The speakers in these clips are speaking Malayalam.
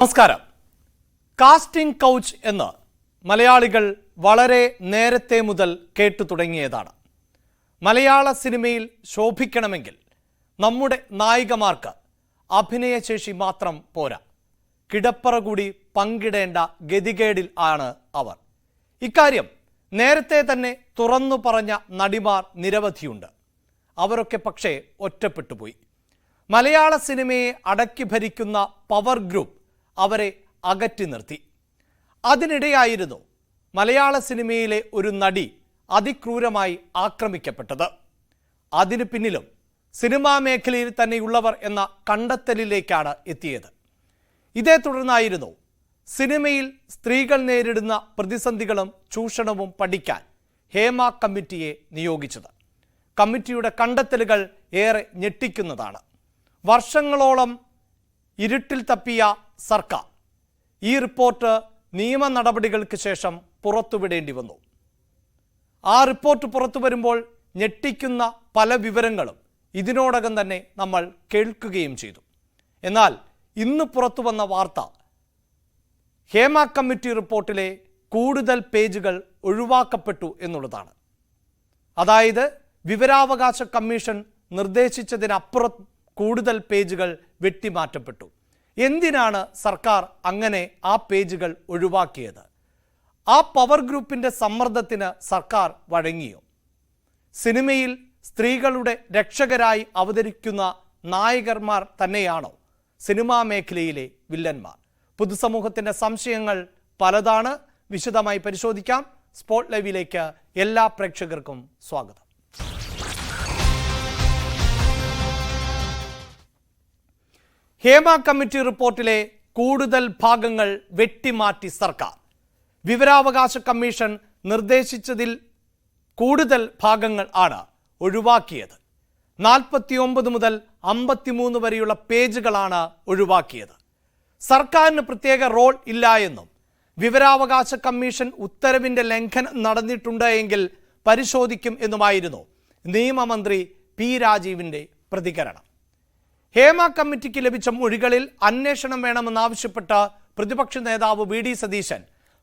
നമസ്കാരം. കാസ്റ്റിംഗ് കൗച്ച് എന്ന് മലയാളികൾ വളരെ നേരത്തെ മുതൽ കേട്ടു തുടങ്ങിയതാണ്. മലയാള സിനിമയിൽ ശോഭിക്കണമെങ്കിൽ നമ്മുടെ നായികമാർക്ക് അഭിനയശേഷി മാത്രം പോരാ, കിടപ്പറ കൂടി പങ്കിടേണ്ട ഗതികേടിൽ ആണ് അവർ. ഇക്കാര്യം നേരത്തെ തന്നെ തുറന്നു പറഞ്ഞ നടിമാർ നിരവധിയുണ്ട്. അവരൊക്കെ പക്ഷേ ഒറ്റപ്പെട്ടുപോയി. മലയാള സിനിമയെ അടക്കി ഭരിക്കുന്ന പവർ ഗ്രൂപ്പ് അവരെ അകറ്റി നിർത്തി. അതിനിടെയായിരുന്നു മലയാള സിനിമയിലെ ഒരു നടി അതിക്രൂരമായി ആക്രമിക്കപ്പെട്ടത്. അതിനു പിന്നിലും സിനിമാ മേഖലയിൽ തന്നെയുള്ളവർ എന്ന കണ്ടെത്തലിലേക്കാണ് എത്തിയത്. ഇതേ തുടർന്നായിരുന്നു സിനിമയിൽ സ്ത്രീകൾ നേരിടുന്ന പ്രതിസന്ധികളും ചൂഷണവും പഠിക്കാൻ ഹേമ കമ്മിറ്റിയെ നിയോഗിച്ചത്. കമ്മിറ്റിയുടെ കണ്ടെത്തലുകൾ ഏറെ ഞെട്ടിക്കുന്നതാണ്. വർഷങ്ങളോളം ഇരുട്ടിൽ തപ്പിയ സർക്കാർ ഈ റിപ്പോർട്ട് നിയമ നടപടികൾക്ക് ശേഷം പുറത്തുവിടേണ്ടി വന്നു. ആ റിപ്പോർട്ട് പുറത്തു വരുമ്പോൾ ഞെട്ടിക്കുന്ന പല വിവരങ്ങളും ഇതിനോടകം തന്നെ നമ്മൾ കേൾക്കുകയും ചെയ്തു. എന്നാൽ ഇന്ന് പുറത്തു വന്ന വാർത്ത ഹേമ കമ്മിറ്റി റിപ്പോർട്ടിലെ കൂടുതൽ പേജുകൾ ഒഴിവാക്കപ്പെട്ടു എന്നുള്ളതാണ്. അതായത് വിവരാവകാശ കമ്മീഷൻ നിർദ്ദേശിച്ചതിനപ്പുറം കൂടുതൽ പേജുകൾ വെട്ടിമാറ്റപ്പെട്ടു. എന്തിനാണ് സർക്കാർ അങ്ങനെ ആ പേജുകൾ ഒഴിവാക്കിയത്? ആ പവർ ഗ്രൂപ്പിൻ്റെ സമ്മർദ്ദത്തിന് സർക്കാർ വഴങ്ങിയോ? സിനിമയിൽ സ്ത്രീകളുടെ രക്ഷകരായി അവതരിക്കുന്ന നായകന്മാർ തന്നെയാണോ സിനിമാ മേഖലയിലെ വില്ലന്മാർ? പൊതുസമൂഹത്തിൻ്റെ സംശയങ്ങൾ പലതാണ്. വിശദമായി പരിശോധിക്കാം. സ്പോട്ട് ലൈവിലേക്ക് എല്ലാ പ്രേക്ഷകർക്കും സ്വാഗതം. ഹേമ കമ്മിറ്റി റിപ്പോർട്ടിലെ കൂടുതൽ ഭാഗങ്ങൾ വെട്ടിമാറ്റി സർക്കാർ. വിവരാവകാശ കമ്മീഷൻ നിർദ്ദേശിച്ചതിൽ കൂടുതൽ ഭാഗങ്ങൾ ആണ് ഒഴിവാക്കിയത്. 49 മുതൽ 53 വരെയുള്ള പേജുകളാണ് ഒഴിവാക്കിയത്. സർക്കാരിന് പ്രത്യേക റോൾ ഇല്ല എന്നും വിവരാവകാശ കമ്മീഷൻ ഉത്തരവിൻ്റെ ലംഘനം നടന്നിട്ടുണ്ട് എങ്കിൽ പരിശോധിക്കും എന്നുമായിരുന്നു നിയമമന്ത്രി പി രാജീവിൻ്റെ പ്രതികരണം. ഹേമ കമ്മിറ്റിക്ക് ലഭിച്ച മൊഴികളിൽ അന്വേഷണം വേണമെന്നാവശ്യപ്പെട്ട പ്രതിപക്ഷ നേതാവ് വി ഡി സതീശൻ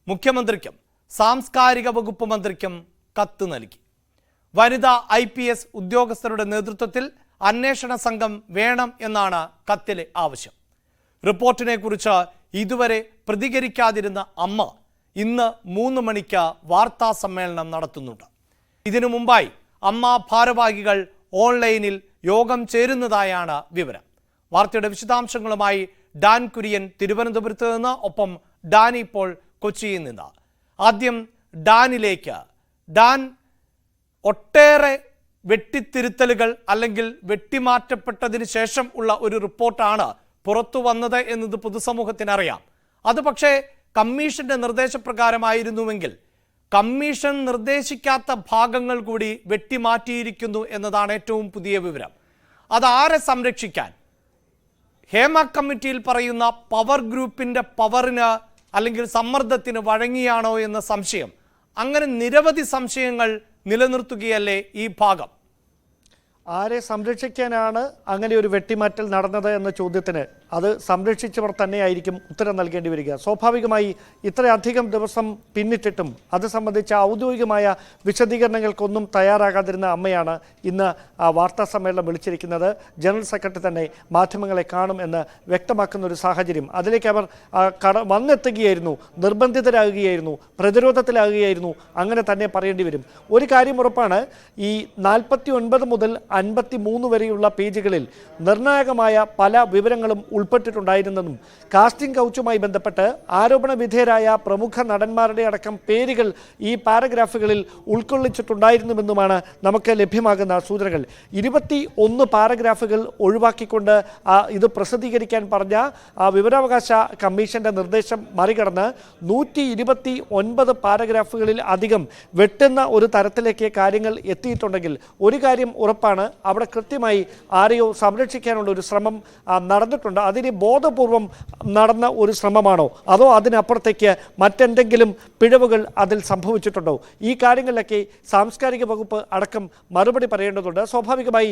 മുഖ്യമന്ത്രിക്കും സാംസ്കാരിക വകുപ്പ് മന്ത്രിക്കും കത്ത് നൽകി. വനിതാ IPS ഉദ്യോഗസ്ഥരുടെ നേതൃത്വത്തിൽ അന്വേഷണ സംഘം വേണം എന്നാണ് കത്തിലെ ആവശ്യം. റിപ്പോർട്ടിനെ കുറിച്ച് ഇതുവരെ പ്രതികരിക്കാതിരുന്ന അമ്മ ഇന്ന് 3 മണിക്ക് വാർത്താ സമ്മേളനം നടത്തുന്നുണ്ട്. ഇതിനു മുമ്പായി അമ്മ ഭാരവാഹികൾ ഓൺലൈനിൽ യോഗം ചേരുന്നതായാണ് വിവരം. വാർത്തയുടെ വിശദാംശങ്ങളുമായി ഡാൻ കുര്യൻ തിരുവനന്തപുരത്ത് നിന്ന്, ഒപ്പം ഡാനി ഇപ്പോൾ കൊച്ചിയിൽ നിന്ന്. ആദ്യം ഡാനിലേക്ക്. ഡാൻ, ഒട്ടേറെ വെട്ടിത്തിരുത്തലുകൾ അല്ലെങ്കിൽ വെട്ടിമാറ്റപ്പെട്ടതിന് ശേഷം ഉള്ള ഒരു റിപ്പോർട്ടാണ് പുറത്തു വന്നത് എന്നത് പൊതുസമൂഹത്തിനറിയാം. അത് പക്ഷേ കമ്മീഷന്റെ നിർദ്ദേശപ്രകാരമായിരുന്നുവെങ്കിൽ കമ്മീഷൻ നിർദ്ദേശിക്കാത്ത ഭാഗങ്ങൾ കൂടി വെട്ടിമാറ്റിയിരിക്കുന്നു എന്നതാണ് ഏറ്റവും പുതിയ വിവരം. അതാരെ സംരക്ഷിക്കാൻ? ഹേമ കമ്മിറ്റിയിൽ പറയുന്ന പവർ ഗ്രൂപ്പിൻ്റെ പവറിന് അല്ലെങ്കിൽ സമ്മർദ്ദത്തിന് വഴങ്ങിയാണോ എന്ന സംശയം. അങ്ങനെ നിരവധി സംശയങ്ങൾ നിലനിർത്തുകയല്ലേ ഈ ഭാഗം? ആരെ സംരക്ഷിക്കാനാണ് അങ്ങനെ ഒരു വെട്ടിമാറ്റൽ നടന്നത് എന്ന ചോദ്യത്തിന് അത് സംരക്ഷിച്ചവർ തന്നെയായിരിക്കും ഉത്തരം നൽകേണ്ടി വരിക. സ്വാഭാവികമായി ഇത്രയധികം ദിവസം പിന്നിട്ടിട്ടും അത് സംബന്ധിച്ച ഔദ്യോഗികമായ വിശദീകരണങ്ങൾക്കൊന്നും തയ്യാറാകാതിരുന്ന അമ്മയാണ് ഇന്ന് വാർത്താ സമ്മേളനം വിളിച്ചിരിക്കുന്നത്. ജനറൽ സെക്രട്ടറി തന്നെ മാധ്യമങ്ങളെ കാണും എന്ന് വ്യക്തമാക്കുന്ന ഒരു സാഹചര്യം. അതിലേക്ക് അവർ വന്നെത്തുകയായിരുന്നു, നിർബന്ധിതരാകുകയായിരുന്നു, പ്രതിരോധത്തിലാകുകയായിരുന്നു. അങ്ങനെ തന്നെ പറയേണ്ടി വരും. ഒരു കാര്യം ഉറപ്പാണ്, ഈ 49 മുതൽ 53 വരെയുള്ള പേജുകളിൽ നിർണായകമായ പല വിവരങ്ങളും ഉൾപ്പെട്ടിട്ടുണ്ടായിരുന്നെന്നും കാസ്റ്റിംഗ് കൗച്ചുമായി ബന്ധപ്പെട്ട് ആരോപണ വിധേയരായ പ്രമുഖ നടന്മാരുടെ അടക്കം പേരുകൾ ഈ പാരഗ്രാഫുകളിൽ ഉൾക്കൊള്ളിച്ചിട്ടുണ്ടായിരുന്നുവെന്നുമാണ് നമുക്ക് ലഭ്യമാകുന്ന സൂചനകൾ. 21 പാരഗ്രാഫുകൾ ഒഴിവാക്കിക്കൊണ്ട് ഇത് പ്രസിദ്ധീകരിക്കാൻ പറഞ്ഞ വിവരാവകാശ കമ്മീഷന്റെ നിർദ്ദേശം മറികടന്ന് 129 പാരഗ്രാഫുകളിൽ അധികം വെട്ടുന്ന ഒരു തരത്തിലേക്ക് കാര്യങ്ങൾ എത്തിയിട്ടുണ്ടെങ്കിൽ ഒരു കാര്യം ഉറപ്പാണ്, അവിടെ കൃത്യമായി ആരെയോ സംരക്ഷിക്കാനുള്ള ഒരു ശ്രമം നടന്നിട്ടുണ്ട്. അതിന് ബോധപൂർവം നടന്ന ഒരു ശ്രമമാണോ, അതോ അതിനപ്പുറത്തേക്ക് മറ്റെന്തെങ്കിലും പിഴവുകൾ അതിൽ സംഭവിച്ചിട്ടുണ്ടോ? ഈ കാര്യങ്ങളിലൊക്കെ സാംസ്കാരിക വകുപ്പ് അടക്കം മറുപടി പറയേണ്ടതുണ്ട്. സ്വാഭാവികമായി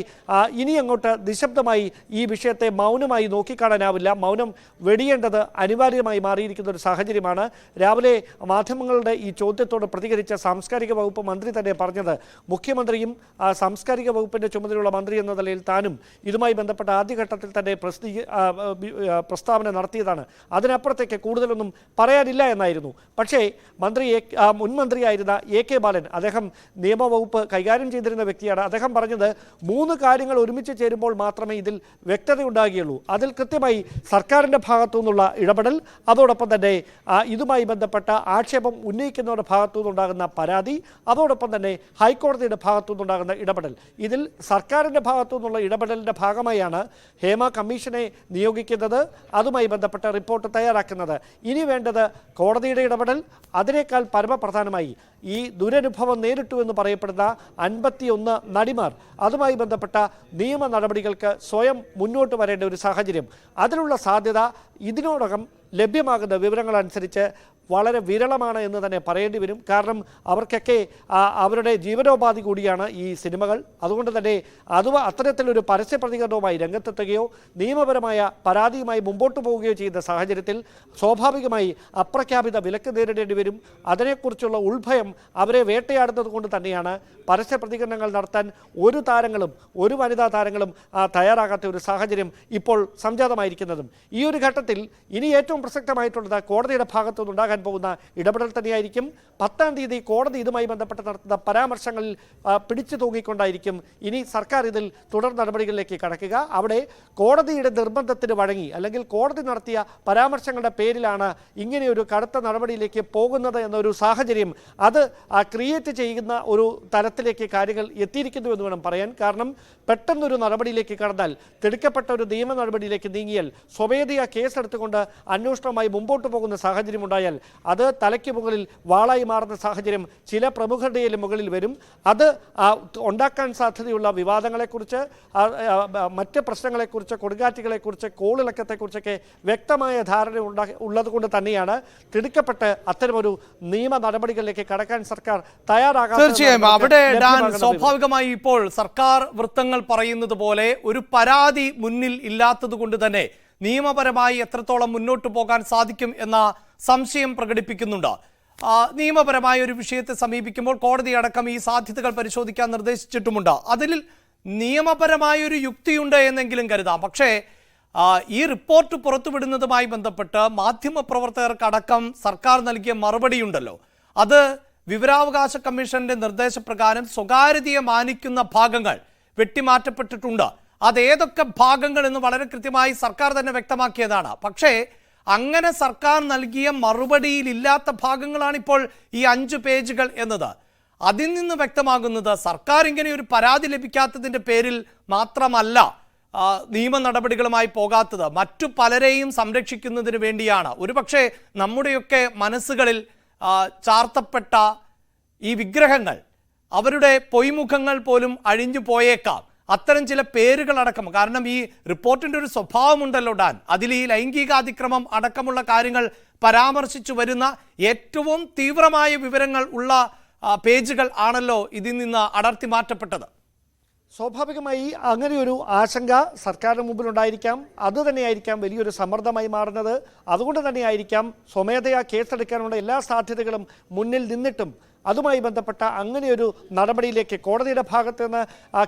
ഇനി അങ്ങോട്ട് നിശബ്ദമായി ഈ വിഷയത്തെ മൗനമായി നോക്കിക്കാണാനാവില്ല. മൗനം വെടിയേണ്ടത് അനിവാര്യമായി മാറിയിരിക്കുന്ന ഒരു സാഹചര്യമാണ്. രാവിലെ മാധ്യമങ്ങളുടെ ഈ ചോദ്യത്തോട് പ്രതികരിച്ച സാംസ്കാരിക വകുപ്പ് മന്ത്രി തന്നെ പറഞ്ഞത്, മുഖ്യമന്ത്രിയും സാംസ്കാരിക വകുപ്പിൻ്റെ ചുമതലയുള്ള മന്ത്രി എന്ന നിലയിൽ താനും ഇതുമായി ബന്ധപ്പെട്ട ആദ്യഘട്ടത്തിൽ തന്നെ പ്രസ്താവന നടത്തിയതാണ്. അതിനപ്പുറത്തേക്ക് കൂടുതലൊന്നും പറയാനില്ല എന്നായിരുന്നു. പക്ഷേ മുൻ മന്ത്രിയായിരുന്ന AK ബാലൻ, അദ്ദേഹം നിയമവകുപ്പ് കൈകാര്യം ചെയ്തിരുന്ന വ്യക്തിയാണ്. അദ്ദേഹം പറഞ്ഞത് 3 കാര്യങ്ങൾ ഒരുമിച്ച് ചേരുമ്പോൾ മാത്രമേ ഇതിൽ വ്യക്തതയുണ്ടാകുകയുള്ളൂ. അതിൽ കൃത്യമായി സർക്കാരിൻ്റെ ഭാഗത്തു നിന്നുള്ള ഇടപെടൽ, അതോടൊപ്പം തന്നെ ഇതുമായി ബന്ധപ്പെട്ട ആക്ഷേപം ഉന്നയിക്കുന്നവരുടെ ഭാഗത്തു നിന്നുണ്ടാകുന്ന പരാതി, അതോടൊപ്പം തന്നെ ഹൈക്കോടതിയുടെ ഭാഗത്തു നിന്നുണ്ടാകുന്ന ഇടപെടൽ. ഇതിൽ സർക്കാരിൻ്റെ ഭാഗത്തു നിന്നുള്ള ഇടപെടലിൻ്റെ ഭാഗമായാണ് ഹേമ കമ്മീഷനെ നിയോഗിക്കുന്നത്, അതുമായി ബന്ധപ്പെട്ട റിപ്പോർട്ട് തയ്യാറാക്കുന്നത്. ഇനി വേണ്ടത് കോടതിയുടെ ഇടപെടൽ. അതിനേക്കാൾ പരമപ്രധാനമായി ഈ ദുരനുഭവം നേരിട്ടു എന്ന് പറയപ്പെടുന്ന 51 നടിമാർ, അതുമായി ബന്ധപ്പെട്ട നിയമ നടപടികൾക്ക് സ്വയം മുന്നോട്ട് വരേണ്ട ഒരു സാഹചര്യം. അതിനുള്ള സാധ്യത ഇതിനോടകം ലഭ്യമാകുന്ന വിവരങ്ങളനുസരിച്ച് വളരെ വിരളമാണ് എന്ന് തന്നെ പറയേണ്ടി വരും. കാരണം അവർക്കൊക്കെ അവരുടെ ജീവനോപാധി കൂടിയാണ് ഈ സിനിമകൾ. അതുകൊണ്ട് തന്നെ അത്തരത്തിലൊരു പരസ്യ പ്രതികരണവുമായി രംഗത്തെത്തുകയോ നിയമപരമായ പരാതിയുമായി മുമ്പോട്ട് പോവുകയോ ചെയ്യുന്ന സാഹചര്യത്തിൽ സ്വാഭാവികമായി അപ്രഖ്യാപിത വിലക്ക് നേരിടേണ്ടി വരും. അതിനെക്കുറിച്ചുള്ള ഉൾഭയം അവരെ വേട്ടയാടുന്നത് കൊണ്ട് തന്നെയാണ് പരസ്യ പ്രതികരണങ്ങൾ നടത്താൻ ഒരു വനിതാ താരങ്ങളും തയ്യാറാകാത്ത ഒരു സാഹചര്യം ഇപ്പോൾ സംജാതമായിരിക്കുന്നതും. ഈ ഒരു ഘട്ടത്തിൽ ഇനി ഏറ്റവും പ്രസക്തമായിട്ടുള്ളത് കോടതിയുടെ ഭാഗത്തു നിന്നുണ്ടാകാൻ പോകുന്ന ഇടപെടൽ തന്നെയായിരിക്കും. 10-ാം തീയതി കോടതി ഇതുമായി ബന്ധപ്പെട്ട് നടത്തുന്ന പരാമർശങ്ങളിൽ പിടിച്ചു തൂങ്ങിക്കൊണ്ടായിരിക്കും ഇനി സർക്കാർ ഇതിൽ തുടർ നടപടികളിലേക്ക് കടക്കുക. അവിടെ കോടതിയുടെ നിർബന്ധത്തിന് വഴങ്ങി, അല്ലെങ്കിൽ കോടതി നടത്തിയ പരാമർശങ്ങളുടെ പേരിലാണ് ഇങ്ങനെയൊരു കടുത്ത നടപടിയിലേക്ക് പോകുന്നത് എന്നൊരു സാഹചര്യം അത് ക്രിയേറ്റ് ചെയ്യുന്ന ഒരു തലത്തിലേക്ക് കാര്യങ്ങൾ എത്തിയിരിക്കുന്നു എന്ന് വേണം പറയാൻ. കാരണം പെട്ടെന്നൊരു നടപടിയിലേക്ക് കടന്നാൽ, തിടുക്കപ്പെട്ട ഒരു നിയമ നടപടിയിലേക്ക് നീങ്ങിയാൽ, സ്വമേധയാ കേസെടുത്തുകൊണ്ട് അന്വേഷണവുമായി മുമ്പോട്ട് പോകുന്ന സാഹചര്യം ഉണ്ടായാൽ അത് തലയ്ക്ക് മുകളിൽ വാളായി മാറുന്ന സാഹചര്യം ചില പ്രമുഖരുടെയും മുകളിൽ വരും. അത് ഉണ്ടാക്കാൻ സാധ്യതയുള്ള വിവാദങ്ങളെക്കുറിച്ച്, മറ്റ് പ്രശ്നങ്ങളെക്കുറിച്ച്, കൊടുങ്കാറ്റുകളെക്കുറിച്ച്, കോളിളക്കത്തെക്കുറിച്ചൊക്കെ വ്യക്തമായ ധാരണ ഉള്ളതുകൊണ്ട് തന്നെയാണ് തിടുക്കപ്പെട്ട് അത്തരമൊരു നിയമ നടപടികളിലേക്ക് കടക്കാൻ സർക്കാർ തയ്യാറാകാത്തത്. തീർച്ചയായും അവിടെ സ്വാഭാവികമായി ഇപ്പോൾ സർക്കാർ വൃത്തങ്ങൾ പറയുന്നത് പോലെ ഒരു പരാതി മുന്നിൽ ഇല്ലാത്തത് കൊണ്ട് തന്നെ നിയമപരമായി എത്രത്തോളം മുന്നോട്ട് പോകാൻ സാധിക്കും എന്ന സംശയം പ്രകടിപ്പിക്കുന്നുണ്ട്. നിയമപരമായ ഒരു വിഷയത്തെ സമീപിക്കുമ്പോൾ കോടതി അടക്കം ഈ സാധ്യതകൾ പരിശോധിക്കാൻ നിർദ്ദേശിച്ചിട്ടുമുണ്ട്. അതിൽ നിയമപരമായൊരു യുക്തിയുണ്ട് എന്നെങ്കിലും കരുതാം. പക്ഷേ ഈ റിപ്പോർട്ട് പുറത്തുവിടുന്നതുമായി ബന്ധപ്പെട്ട് മാധ്യമപ്രവർത്തകർക്കടക്കം സർക്കാർ നൽകിയ മറുപടിയുണ്ടല്ലോ, അത് വിവരാവകാശ കമ്മീഷന്റെ നിർദ്ദേശപ്രകാരം സ്വകാര്യതയെ മാനിക്കുന്ന ഭാഗങ്ങൾ വെട്ടിമാറ്റപ്പെട്ടിട്ടുണ്ട്. അതേതൊക്കെ ഭാഗങ്ങൾ എന്ന് വളരെ കൃത്യമായി സർക്കാർ തന്നെ വ്യക്തമാക്കിയതാണ്. പക്ഷേ അങ്ങനെ സർക്കാർ നൽകിയ മറുപടിയിലില്ലാത്ത ഭാഗങ്ങളാണ് ഇപ്പോൾ ഈ 5 പേജുകൾ എന്നത്. അതിൽ നിന്ന് വ്യക്തമാകുന്നത് സർക്കാർ ഇങ്ങനെ ഒരു പരാതി ലഭിക്കാത്തതിൻ്റെ പേരിൽ മാത്രമല്ല നിയമ നടപടികളുമായി പോകാത്തത്, മറ്റു പലരെയും സംരക്ഷിക്കുന്നതിന് വേണ്ടിയാണ്. ഒരുപക്ഷെ നമ്മുടെയൊക്കെ മനസ്സുകളിൽ ചാർത്തപ്പെട്ട ഈ വിഗ്രഹങ്ങൾ, അവരുടെ പൊയ്മുഖങ്ങൾ പോലും അഴിഞ്ഞു പോയേക്കാം. അത്തരം ചില പേരുകളടക്കം, കാരണം ഈ റിപ്പോർട്ടിൻ്റെ ഒരു സ്വഭാവമുണ്ടല്ലോ ഡാൻ, അതിൽ ഈ ലൈംഗികാതിക്രമം അടക്കമുള്ള കാര്യങ്ങൾ പരാമർശിച്ചു വരുന്ന ഏറ്റവും തീവ്രമായ വിവരങ്ങൾ ഉള്ള പേജുകൾ ആണല്ലോ ഇതിൽ നിന്ന് അടർത്തി മാറ്റപ്പെട്ടത്. സ്വാഭാവികമായി അങ്ങനെയൊരു ആശങ്ക സർക്കാരിന് മുമ്പിലുണ്ടായിരിക്കാം. അതുതന്നെയായിരിക്കാം വലിയൊരു സമ്മർദ്ദമായി മാറുന്നത്. അതുകൊണ്ട് തന്നെയായിരിക്കാം സ്വമേധയാ കേസെടുക്കാനുള്ള എല്ലാ സാധ്യതകളും മുന്നിൽ നിന്നിട്ടും അതുമായി ബന്ധപ്പെട്ട അങ്ങനെയൊരു നടപടിയിലേക്ക് കോടതിയുടെ ഭാഗത്ത് നിന്ന്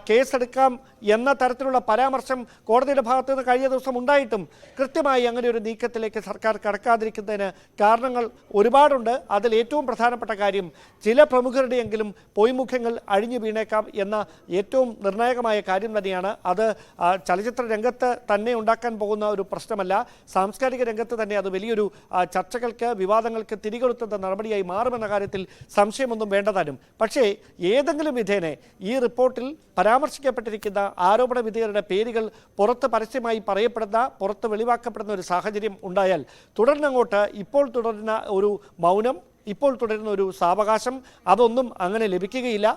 കേസെടുക്കാം എന്ന തരത്തിലുള്ള പരാമർശം കോടതിയുടെ ഭാഗത്ത് നിന്ന് കഴിഞ്ഞ ദിവസം ഉണ്ടായിട്ടും കൃത്യമായി അങ്ങനെ ഒരു നീക്കത്തിലേക്ക് സർക്കാർ കടക്കാതിരിക്കുന്നതിന് കാരണങ്ങൾ ഒരുപാടുണ്ട്. അതിൽ ഏറ്റവും പ്രധാനപ്പെട്ട കാര്യം ചില പ്രമുഖരുടെയെങ്കിലും പൊയ്മുഖങ്ങൾ അഴിഞ്ഞു വീണേക്കാം എന്ന ഏറ്റവും നിർണായകമായ കാര്യം തന്നെയാണ്. അത് ചലച്ചിത്ര രംഗത്ത് തന്നെ ഉണ്ടാക്കാൻ പോകുന്ന ഒരു പ്രശ്നമല്ല, സാംസ്കാരിക രംഗത്ത് തന്നെ അത് വലിയൊരു ചർച്ചകൾക്ക്, വിവാദങ്ങൾക്ക് തിരികൊളുത്തുന്ന നടപടിയായി മാറുമെന്ന കാര്യത്തിൽ സംശയമൊന്നും വേണ്ടതാനും. പക്ഷേ ഏതെങ്കിലും വിധേനെ ഈ റിപ്പോർട്ടിൽ പരാമർശിക്കപ്പെട്ടിരിക്കുന്ന ആരോപണ വിധേയരുടെ പേരുകൾ പുറത്ത് പരസ്യമായി പറയപ്പെടുന്ന, പുറത്ത് വെളിവാക്കപ്പെടുന്ന ഒരു സാഹചര്യം ഉണ്ടായാൽ തുടർന്നങ്ങോട്ട് ഇപ്പോൾ തുടരുന്ന ഒരു മൗനം ഇപ്പോൾ തുടരുന്ന ഒരു സാവകാശം അതൊന്നും അങ്ങനെ ലഭിക്കുകയില്ല.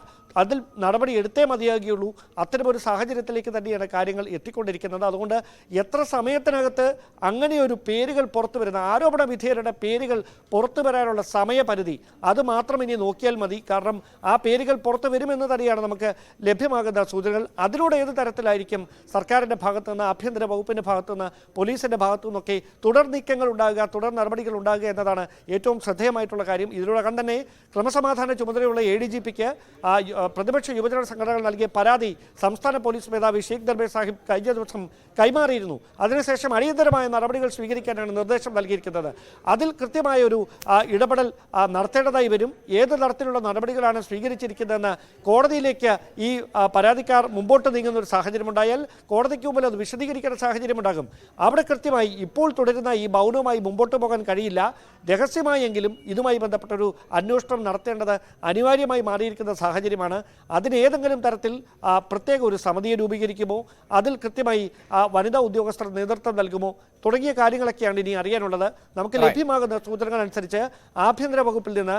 അതിൽ നടപടി എടുത്തേ മതിയാകുകയുള്ളൂ. അത്തരമൊരു സാഹചര്യത്തിലേക്ക് തന്നെയാണ് കാര്യങ്ങൾ എത്തിക്കൊണ്ടിരിക്കുന്നത്. അതുകൊണ്ട് എത്ര സമയത്തിനകത്ത് അങ്ങനെയൊരു പേരുകൾ പുറത്തു വരുന്ന ആരോപണ വിധേയരുടെ പേരുകൾ പുറത്തു വരാനുള്ള സമയപരിധി അത് മാത്രം ഇനി നോക്കിയാൽ മതി. കാരണം ആ പേരുകൾ പുറത്തു വരുമെന്ന് തന്നെയാണ് നമുക്ക് ലഭ്യമാകുന്ന സൂചനകൾ. അതിലൂടെ ഏത് തരത്തിലായിരിക്കും സർക്കാരിൻ്റെ ഭാഗത്തു നിന്ന്, ആഭ്യന്തര വകുപ്പിൻ്റെ ഭാഗത്തു നിന്ന്, പോലീസിൻ്റെ ഭാഗത്തു നിന്നൊക്കെ തുടർ നീക്കങ്ങൾ ഉണ്ടാകുക, തുടർ നടപടികൾ ഉണ്ടാകുക എന്നതാണ് ഏറ്റവും ശ്രദ്ധേയമായിട്ടുള്ള കാര്യം. ഇതിനോടകം തന്നെ ക്രമസമാധാന ചുമതലയുള്ള ADGPക്ക് പ്രതിപക്ഷ യുവജന സംഘടനകൾ നൽകിയ പരാതി സംസ്ഥാന പോലീസ് മേധാവി ഷെയ്ഖ് ദർബേ സാഹിബ് കഴിഞ്ഞ ദിവസം കൈമാറിയിരുന്നു. അതിനുശേഷം അടിയന്തരമായ നടപടികൾ സ്വീകരിക്കാനാണ് നിർദ്ദേശം നൽകിയിരിക്കുന്നത്. അതിൽ കൃത്യമായ ഒരു ഇടപെടൽ നടത്തേണ്ടതായി വരും. ഏത് തരത്തിലുള്ള നടപടികളാണ് സ്വീകരിച്ചിരിക്കുന്നതെന്ന് കോടതിയിലേക്ക് ഈ പരാതിക്കാർ മുമ്പോട്ട് നീങ്ങുന്ന ഒരു സാഹചര്യമുണ്ടായാൽ കോടതിക്ക് മുമ്പിൽ അത് വിശദീകരിക്കേണ്ട സാഹചര്യമുണ്ടാകും. അവിടെ കൃത്യമായി ഇപ്പോൾ തുടരുന്ന ഈ മൗനവുമായി മുമ്പോട്ട് പോകാൻ കഴിയില്ല. രഹസ്യമായെങ്കിലും ഇതുമായി ബന്ധപ്പെട്ടൊരു അന്വേഷണം നടത്തേണ്ടത് അനിവാര്യമായി മാറിയിരിക്കുന്ന സാഹചര്യമാണ്. അതിന് ഏതെങ്കിലും തരത്തിൽ പ്രത്യേക ഒരു സമിതിയെ രൂപീകരിക്കുമോ, അതിൽ കൃത്യമായി വനിതാ ഉദ്യോഗസ്ഥർ നേതൃത്വം നൽകുമോ തുടങ്ങിയ കാര്യങ്ങളൊക്കെയാണ് ഇനി അറിയാനുള്ളത്. നമുക്ക് ലഭ്യമാകുന്ന സൂചനകൾ അനുസരിച്ച് ആഭ്യന്തര വകുപ്പിൽ നിന്ന്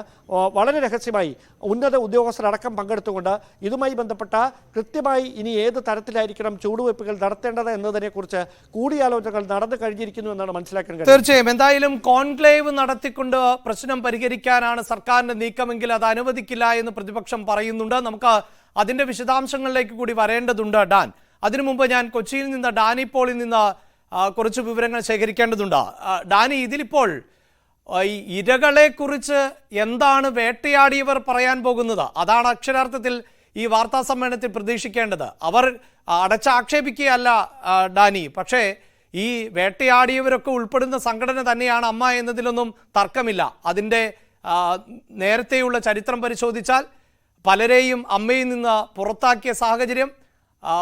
വളരെ രഹസ്യമായി ഉന്നത ഉദ്യോഗസ്ഥരടക്കം പങ്കെടുത്തുകൊണ്ട് ഇതുമായി ബന്ധപ്പെട്ട കൃത്യമായി ഇനി ഏത് തരത്തിലായിരിക്കണം ചുവടുവയ്പ്പുകൾ നടത്തേണ്ടത് എന്നതിനെക്കുറിച്ച് കൂടിയാലോചനകൾ നടന്നു കഴിഞ്ഞിരിക്കുന്നു എന്നാണ് മനസ്സിലാക്കാൻ കഴിയുന്നത്. തീർച്ചയായും എന്തായാലും കോൺക്ലേവ് നടത്തിക്കൊണ്ട് പ്രശ്നം പരിഹരിക്കാനാണ് സർക്കാരിന്റെ നീക്കമെങ്കിൽ അത് അനുവദിക്കില്ല എന്ന് പ്രതിപക്ഷം പറയുന്നുണ്ട്. നമുക്ക് അതിന്റെ വിശദാംശങ്ങളിലേക്ക് കൂടി വരേണ്ടതുണ്ട് ഡാൻ. അതിനു മുമ്പ് ഞാൻ കൊച്ചിയിൽ നിന്ന് ഡാനി പോളിൽ നിന്ന് കുറച്ച് വിവരങ്ങൾ ശേഖരിക്കേണ്ടതുണ്ട്. ഡാനി, ഇതിലിപ്പോൾ ഈ ഇരകളെ കുറിച്ച് എന്താണ് വേട്ടയാടിയവർ പറയാൻ പോകുന്നത്? അതാണ് അക്ഷരാർത്ഥത്തിൽ ഈ വാർത്താ സമ്മേളനത്തിൽ പ്രതീക്ഷിക്കേണ്ടത്. അവർ അടച്ചാക്ഷേപിക്കുകയല്ല ഡാനി, പക്ഷേ ഈ വേട്ടയാടിയവരൊക്കെ ഉൾപ്പെടുന്ന സംഘടന തന്നെയാണ് അമ്മ എന്നതിലൊന്നും തർക്കമില്ല. അതിൻ്റെ നേരത്തെയുള്ള ചരിത്രം പരിശോധിച്ചാൽ പലരെയും അമ്മയിൽ നിന്ന് പുറത്താക്കിയ സാഹചര്യം,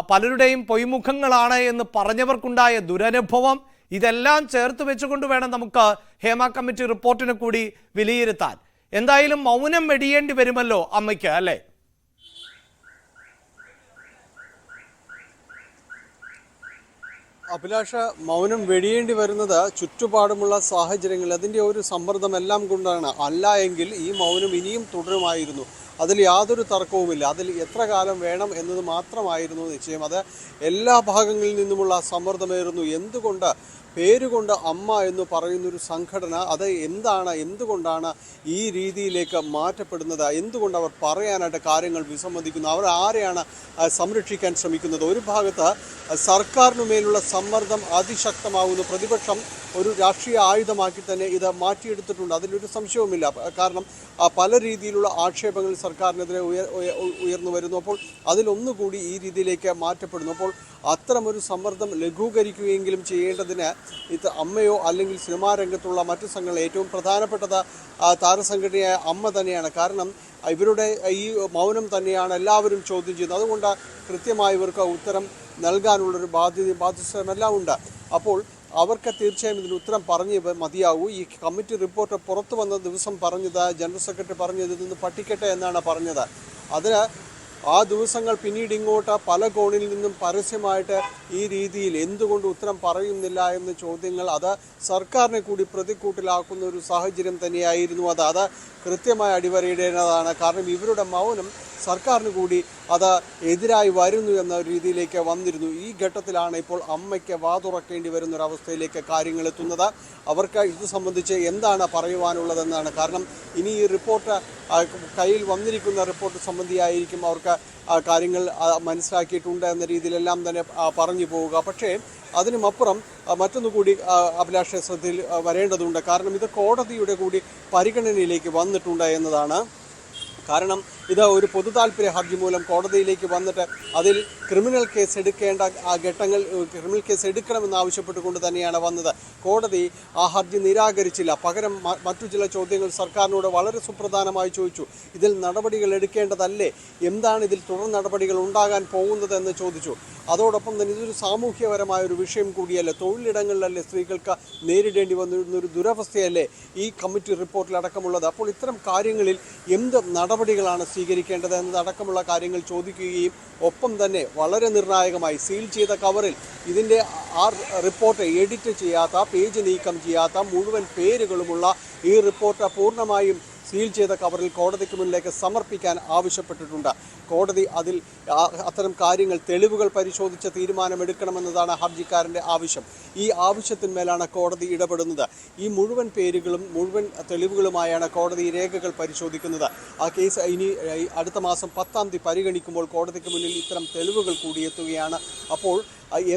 പലരുടെയും പൊയ്മുഖങ്ങളാണ് എന്ന് പറഞ്ഞവർക്കുണ്ടായ ദുരനുഭവം, ഇതെല്ലാം ചേർത്ത് വെച്ചുകൊണ്ട് വേണം നമുക്ക് ഹേമ കമ്മിറ്റി റിപ്പോർട്ടിനെ കൂടി വിലയിരുത്താൻ. എന്തായാലും മൗനം വെടിയേണ്ടി വരുമല്ലോ അമ്മയ്ക്ക്, അല്ലേ? അഭിലാഷ, മൗനം വെടിയേണ്ടി വരുന്നത് ചുറ്റുപാടുമുള്ള സാഹചര്യങ്ങൾ, അതിൻ്റെ ഒരു സമ്മർദ്ദമെല്ലാം കൊണ്ടാണ്. അല്ല എങ്കിൽ ഈ മൗനം ഇനിയും തുടരുമായിരുന്നു. അതിൽ യാതൊരു തർക്കവുമില്ല. അതിൽ എത്ര കാലം വേണം എന്നത് മാത്രമായിരുന്നു നിശ്ചയം. അത് എല്ലാ ഭാഗങ്ങളിൽ നിന്നുമുള്ള സമ്മർദ്ദമേറുന്നു. എന്തുകൊണ്ട് പേരുകൊണ്ട് അമ്മ എന്ന് പറയുന്നൊരു സംഘടന അത് എന്തുകൊണ്ടാണ് ഈ രീതിയിലേക്ക് മാറ്റപ്പെടുന്നത്? എന്തുകൊണ്ട് അവർ പറയാനായിട്ട് കാര്യങ്ങൾ വിസമ്മതിക്കുന്നു? അവർ ആരെയാണ് സംരക്ഷിക്കാൻ ശ്രമിക്കുന്നത്? ഒരു ഭാഗത്ത് സർക്കാരിനു മേലുള്ള സമ്മർദ്ദം അതിശക്തമാകുന്നു. പ്രതിപക്ഷം ഒരു രാഷ്ട്രീയ ആയുധമാക്കി തന്നെ ഇത് മാറ്റിയെടുത്തിട്ടുണ്ട്, അതിലൊരു സംശയവുമില്ല. കാരണം പല രീതിയിലുള്ള ആക്ഷേപങ്ങൾ സർക്കാരിനെതിരെ ഉയർന്നു വരുന്നു. അപ്പോൾ അതിലൊന്നുകൂടി ഈ രീതിയിലേക്ക് മാറ്റപ്പെടുന്നു. അപ്പോൾ അത്തരമൊരു സമ്മർദ്ദം ലഘൂകരിക്കുകയെങ്കിലും ചെയ്യേണ്ടതിന് ഇത് അമ്മയോ അല്ലെങ്കിൽ സിനിമാ രംഗത്തുള്ള മറ്റു സംഘടന, ഏറ്റവും പ്രധാനപ്പെട്ടത് താരസംഘടനയായ അമ്മ തന്നെയാണ്. കാരണം ഇവരുടെ ഈ മൗനം തന്നെയാണ് എല്ലാവരും ചോദ്യം ചെയ്യുന്നത്. അതുകൊണ്ട് കൃത്യമായി ഇവർക്ക് ഉത്തരം നൽകാനുള്ളൊരു ബാധ്യതയെല്ലാം ഉണ്ട്. അപ്പോൾ അവർക്ക് തീർച്ചയായും ഇതിന് ഉത്തരം പറഞ്ഞ് മതിയാവൂ. ഈ കമ്മിറ്റി റിപ്പോർട്ട് പുറത്തു വന്ന ദിവസം പറഞ്ഞത്, ജനറൽ സെക്രട്ടറി പറഞ്ഞത് ഇതൊന്ന് പഠിക്കട്ടെ എന്നാണ് പറഞ്ഞത്. അതിന് ആ ദിവസങ്ങൾ പിന്നീട് ഇങ്ങോട്ട് പല കോണിൽ നിന്നും പരസ്യമായിട്ട് ഈ രീതിയിൽ എന്തുകൊണ്ട് ഉത്തരം പറയുന്നില്ല എന്ന ചോദ്യങ്ങൾ അത് സർക്കാരിനെ കൂടി പ്രതിക്കൂട്ടിലാക്കുന്ന ഒരു സാഹചര്യം തന്നെയായിരുന്നു. അത് കൃത്യമായി അടിവരയിടേണ്ടതാണ്. കാരണം ഇവരുടെ മൗനം സർക്കാരിന് കൂടി അത് എതിരായി വരുന്നു എന്ന രീതിയിലേക്ക് വന്നിരുന്നു. ഈ ഘട്ടത്തിലാണ് ഇപ്പോൾ അമ്മയ്ക്ക് വാതുറക്കേണ്ടി വരുന്നൊരവസ്ഥയിലേക്ക് കാര്യങ്ങൾ എത്തുന്നത്. അവർക്ക് ഇത് സംബന്ധിച്ച് എന്താണ് പറയുവാനുള്ളതെന്നാണ്. കാരണം ഇനി ഈ റിപ്പോർട്ട് കയ്യിൽ വന്നിരിക്കുന്ന റിപ്പോർട്ട് സംബന്ധിയായിരിക്കും അവർക്ക് കാര്യങ്ങൾ മനസ്സിലാക്കിയിട്ടുണ്ട് എന്ന രീതിയിലെല്ലാം തന്നെ പറഞ്ഞു പോവുക. പക്ഷേ അതിനുമപ്പുറം മറ്റൊന്നുകൂടി അഭിലാഷ ശ്രദ്ധയിൽ വരേണ്ടതുണ്ട്. കാരണം ഇത് കോടതിയുടെ കൂടി പരിഗണനയിലേക്ക് വന്നിട്ടുണ്ട് എന്നതാണ്. കാരണം ഇത് ഒരു പൊതു താല്പര്യ ഹർജി മൂലം കോടതിയിലേക്ക് വന്നിട്ട് അതിൽ ക്രിമിനൽ കേസ് എടുക്കേണ്ട ഘട്ടങ്ങൾ ക്രിമിനൽ കേസ് എടുക്കണമെന്ന് ആവശ്യപ്പെട്ടുകൊണ്ട് തന്നെയാണ് വന്നത്. കോടതി ആ ഹർജി നിരാകരിച്ചില്ല. പകരം മറ്റു ചില ചോദ്യങ്ങൾ സർക്കാരിനോട് വളരെ സുപ്രധാനമായി ചോദിച്ചു. ഇതിൽ നടപടികൾ എടുക്കേണ്ടതല്ലേ, എന്താണ് ഇതിൽ തുടർ നടപടികൾ ഉണ്ടാകാൻ പോകുന്നത് എന്ന് ചോദിച്ചു. അതോടൊപ്പം തന്നെ ഇതൊരു സാമൂഹ്യപരമായ ഒരു വിഷയം കൂടിയല്ലേ, തൊഴിലിടങ്ങളിലല്ലേ സ്ത്രീകൾക്ക് നേരിടേണ്ടി വന്നിരുന്നൊരു ദുരവസ്ഥയല്ലേ ഈ കമ്മിറ്റി റിപ്പോർട്ടിലടക്കമുള്ളത്. അപ്പോൾ ഇത്തരം കാര്യങ്ങളിൽ എന്ത് നടപടികളാണ് സ്വീകരിക്കേണ്ടത് എന്നതടക്കമുള്ള കാര്യങ്ങൾ ചോദിക്കുകയും ഒപ്പം തന്നെ വളരെ നിർണായകമായി സീൽ ചെയ്ത കവറിൽ ഇതിൻ്റെ ആ റിപ്പോർട്ട് എഡിറ്റ് ചെയ്യാത്ത, പേജ് നീക്കം ചെയ്യാത്ത, മുഴുവൻ പേരുകളുമുള്ള ഈ റിപ്പോർട്ട് പൂർണ്ണമായും സീൽ ചെയ്ത കവറിൽ കോടതിക്ക് മുന്നിലേക്ക് സമർപ്പിക്കാൻ ആവശ്യപ്പെട്ടിട്ടുണ്ട്. കോടതി അതിൽ അത്തരം കാര്യങ്ങൾ തെളിവുകൾ പരിശോധിച്ച് തീരുമാനമെടുക്കണമെന്നതാണ് ഹർജിക്കാരൻ്റെ ആവശ്യം. ഈ ആവശ്യത്തിന്മേലാണ് കോടതി ഇടപെടുന്നത്. ഈ മുഴുവൻ പേരുകളും മുഴുവൻ തെളിവുകളുമായാണ് കോടതി രേഖകൾ പരിശോധിക്കുന്നത്. ആ കേസ് ഇനി അടുത്ത മാസം 10-ാം തീയതി പരിഗണിക്കുമ്പോൾ കോടതിക്ക് മുന്നിൽ ഇത്തരം തെളിവുകൾ കൂടിയെത്തുകയാണ്. അപ്പോൾ